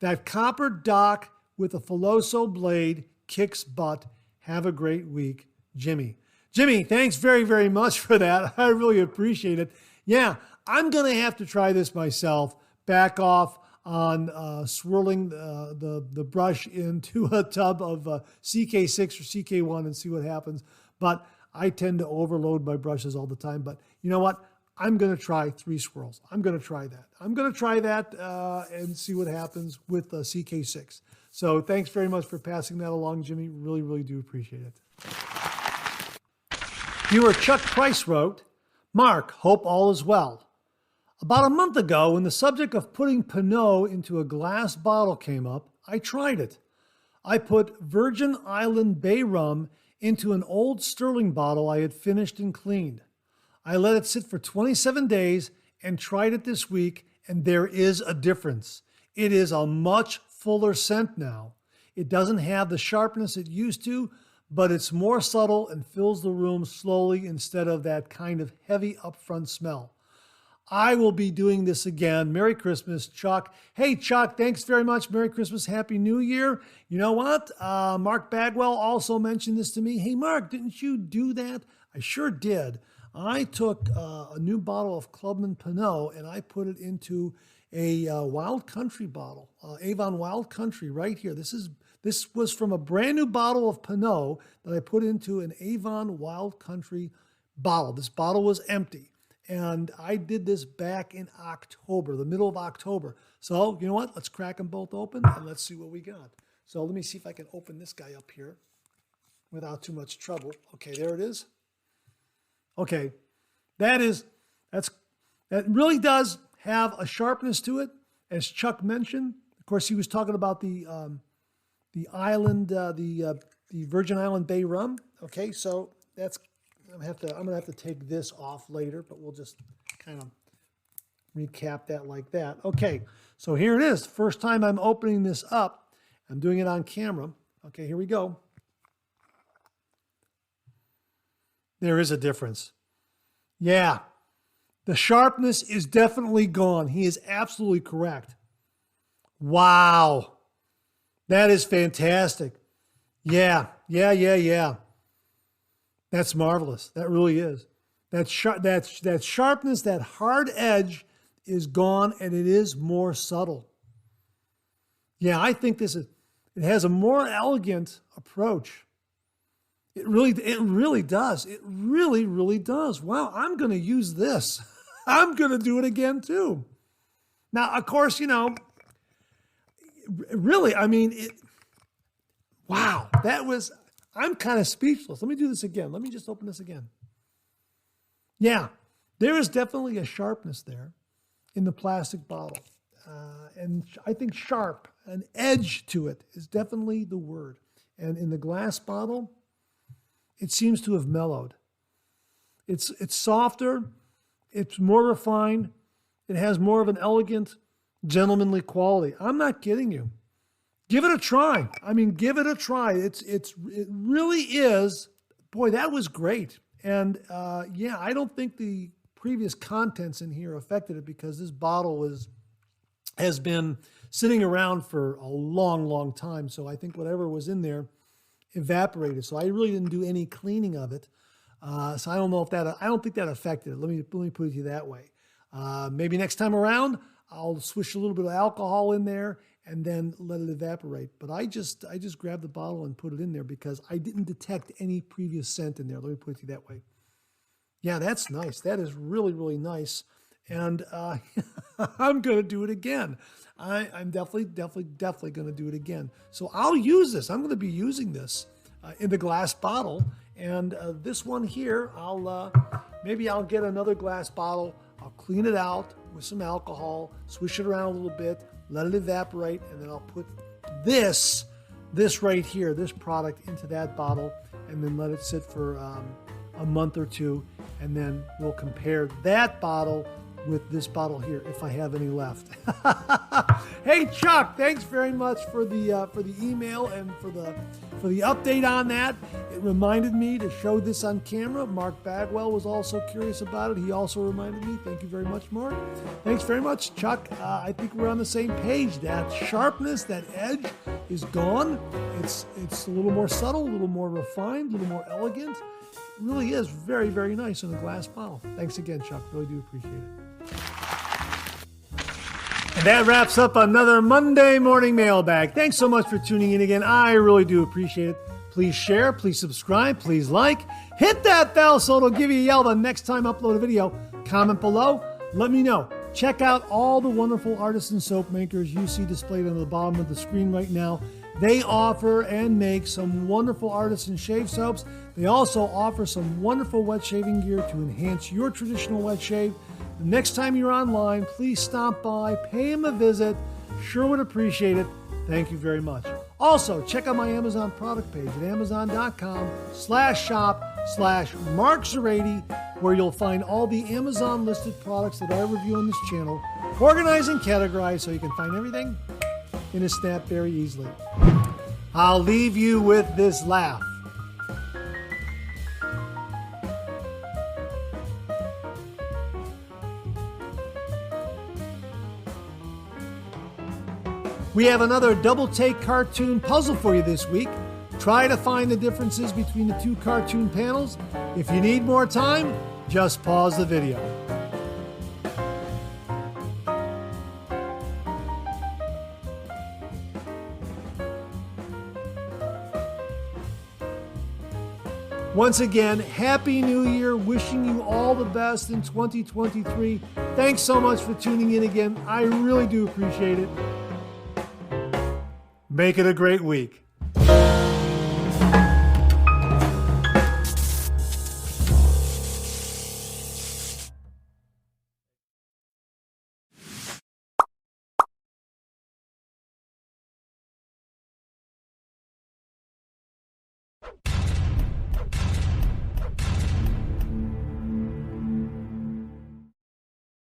That copper dock with a Filoso blade kicks butt. Have a great week, Jimmy. Jimmy, thanks very, very much for that. I really appreciate it. Yeah, I'm going to have to try this myself. Back off on swirling the brush into a tub of CK6 or CK1 and see what happens. But I tend to overload my brushes all the time. But you know what? I'm going to try 3 swirls. I'm going to try that. I'm going to try that and see what happens with CK6. So thanks very much for passing that along, Jimmy. Really, really do appreciate it. Viewer Chuck Price wrote, Mark, hope all is well. About a month ago, when the subject of putting Pinot into a glass bottle came up, I tried it. I put Virgin Island Bay rum into an old Sterling bottle I had finished and cleaned. I let it sit for 27 days and tried it this week, and there is a difference. It is a much fuller scent now. It doesn't have the sharpness it used to, but it's more subtle and fills the room slowly instead of that kind of heavy upfront smell. I will be doing this again. Merry Christmas, Chuck. Hey, Chuck, thanks very much. Merry Christmas, Happy New Year. You know what? Mark Bagwell also mentioned this to me. Hey, Mark, didn't you do that? I sure did. I took a new bottle of Clubman Pinot and I put it into a Wild Country bottle, Avon Wild Country right here. This was from a brand new bottle of Pinot that I put into an Avon Wild Country bottle. This bottle was empty. And I did this back in October, the middle of October. So, you know what? Let's crack them both open and let's see what we got. So let me see if I can open this guy up here without too much trouble. Okay, there it is. Okay, that really does have a sharpness to it, as Chuck mentioned. Of course, he was talking about the island, the Virgin Island Bay rum. Okay, so that's I'm gonna have to take this off later, but we'll just kind of recap that like that. Okay, so here it is. First time I'm opening this up. I'm doing it on camera. Okay, here we go. There is a difference. Yeah, the sharpness is definitely gone. He is absolutely correct. Wow. That is fantastic. Yeah. That's marvelous. That really is. That sharpness, that hard edge is gone, and it is more subtle. Yeah, I think it has a more elegant approach. It really does. It really does. Wow, I'm going to use this. I'm going to do it again too. Now, of course, really, I mean, wow, I'm kind of speechless. Let me do this again. Let me just open this again. Yeah, there is definitely a sharpness there in the plastic bottle. And I think sharp, an edge to it is definitely the word. And in the glass bottle, it seems to have mellowed. It's softer, it's more refined, it has more of an elegant, gentlemanly quality. I'm not kidding you. Give it a try. I mean, give it a try. It really is. Boy, that was great. And yeah, I don't think the previous contents in here affected it because this bottle has been sitting around for a long time. So I think whatever was in there evaporated. So I really didn't do any cleaning of it. So I don't know if I don't think that affected it. Let me put it to you that way. Maybe next time around, I'll swish a little bit of alcohol in there and then let it evaporate. But I just grabbed the bottle and put it in there because I didn't detect any previous scent in there. Let me put it to you that way. Yeah, that's nice. That is really nice. And I'm going to do it again. I'm definitely going to do it again. So I'll use this. I'm going to be using this in the glass bottle. And this one here, maybe I'll get another glass bottle. I'll clean it out with some alcohol, swish it around a little bit, let it evaporate, and then I'll put this right here, this product into that bottle, and then let it sit for a month or two, and then we'll compare that bottle with this bottle here if I have any left. Hey Chuck, thanks very much for the email and for the update on that. It reminded me to show this on camera. Mark Bagwell was also curious about it. He also reminded me. Thank you very much, Mark. Thanks very much, Chuck. I think we're on the same page. That sharpness, that edge is gone. It's a little more subtle, a little more refined, a little more elegant. It really is very nice in a glass bottle. Thanks again, Chuck. Really do appreciate it. And that wraps up another Monday morning mailbag. Thanks so much for tuning in again. I really do appreciate it. Please share, please subscribe, please like. Hit that bell so it'll give you a yell the next time I upload a video. Comment below. Let me know. Check out all the wonderful artisan soap makers you see displayed on the bottom of the screen right now. They offer and make some wonderful artisan shave soaps. They also offer some wonderful wet shaving gear to enhance your traditional wet shave. The next time you're online, please stop by, pay them a visit. Sure would appreciate it. Thank you very much. Also, check out my Amazon product page at amazon.com/shop/MarkZerati, where you'll find all the Amazon listed products that I review on this channel, organized and categorized so you can find everything in a snap very easily. I'll leave you with this laugh. We have another double take cartoon puzzle for you this week. Try to find the differences between the two cartoon panels. If you need more time, just pause the video. Once again, Happy New Year. Wishing you all the best in 2023. Thanks so much for tuning in again. I really do appreciate it. Make it a great week.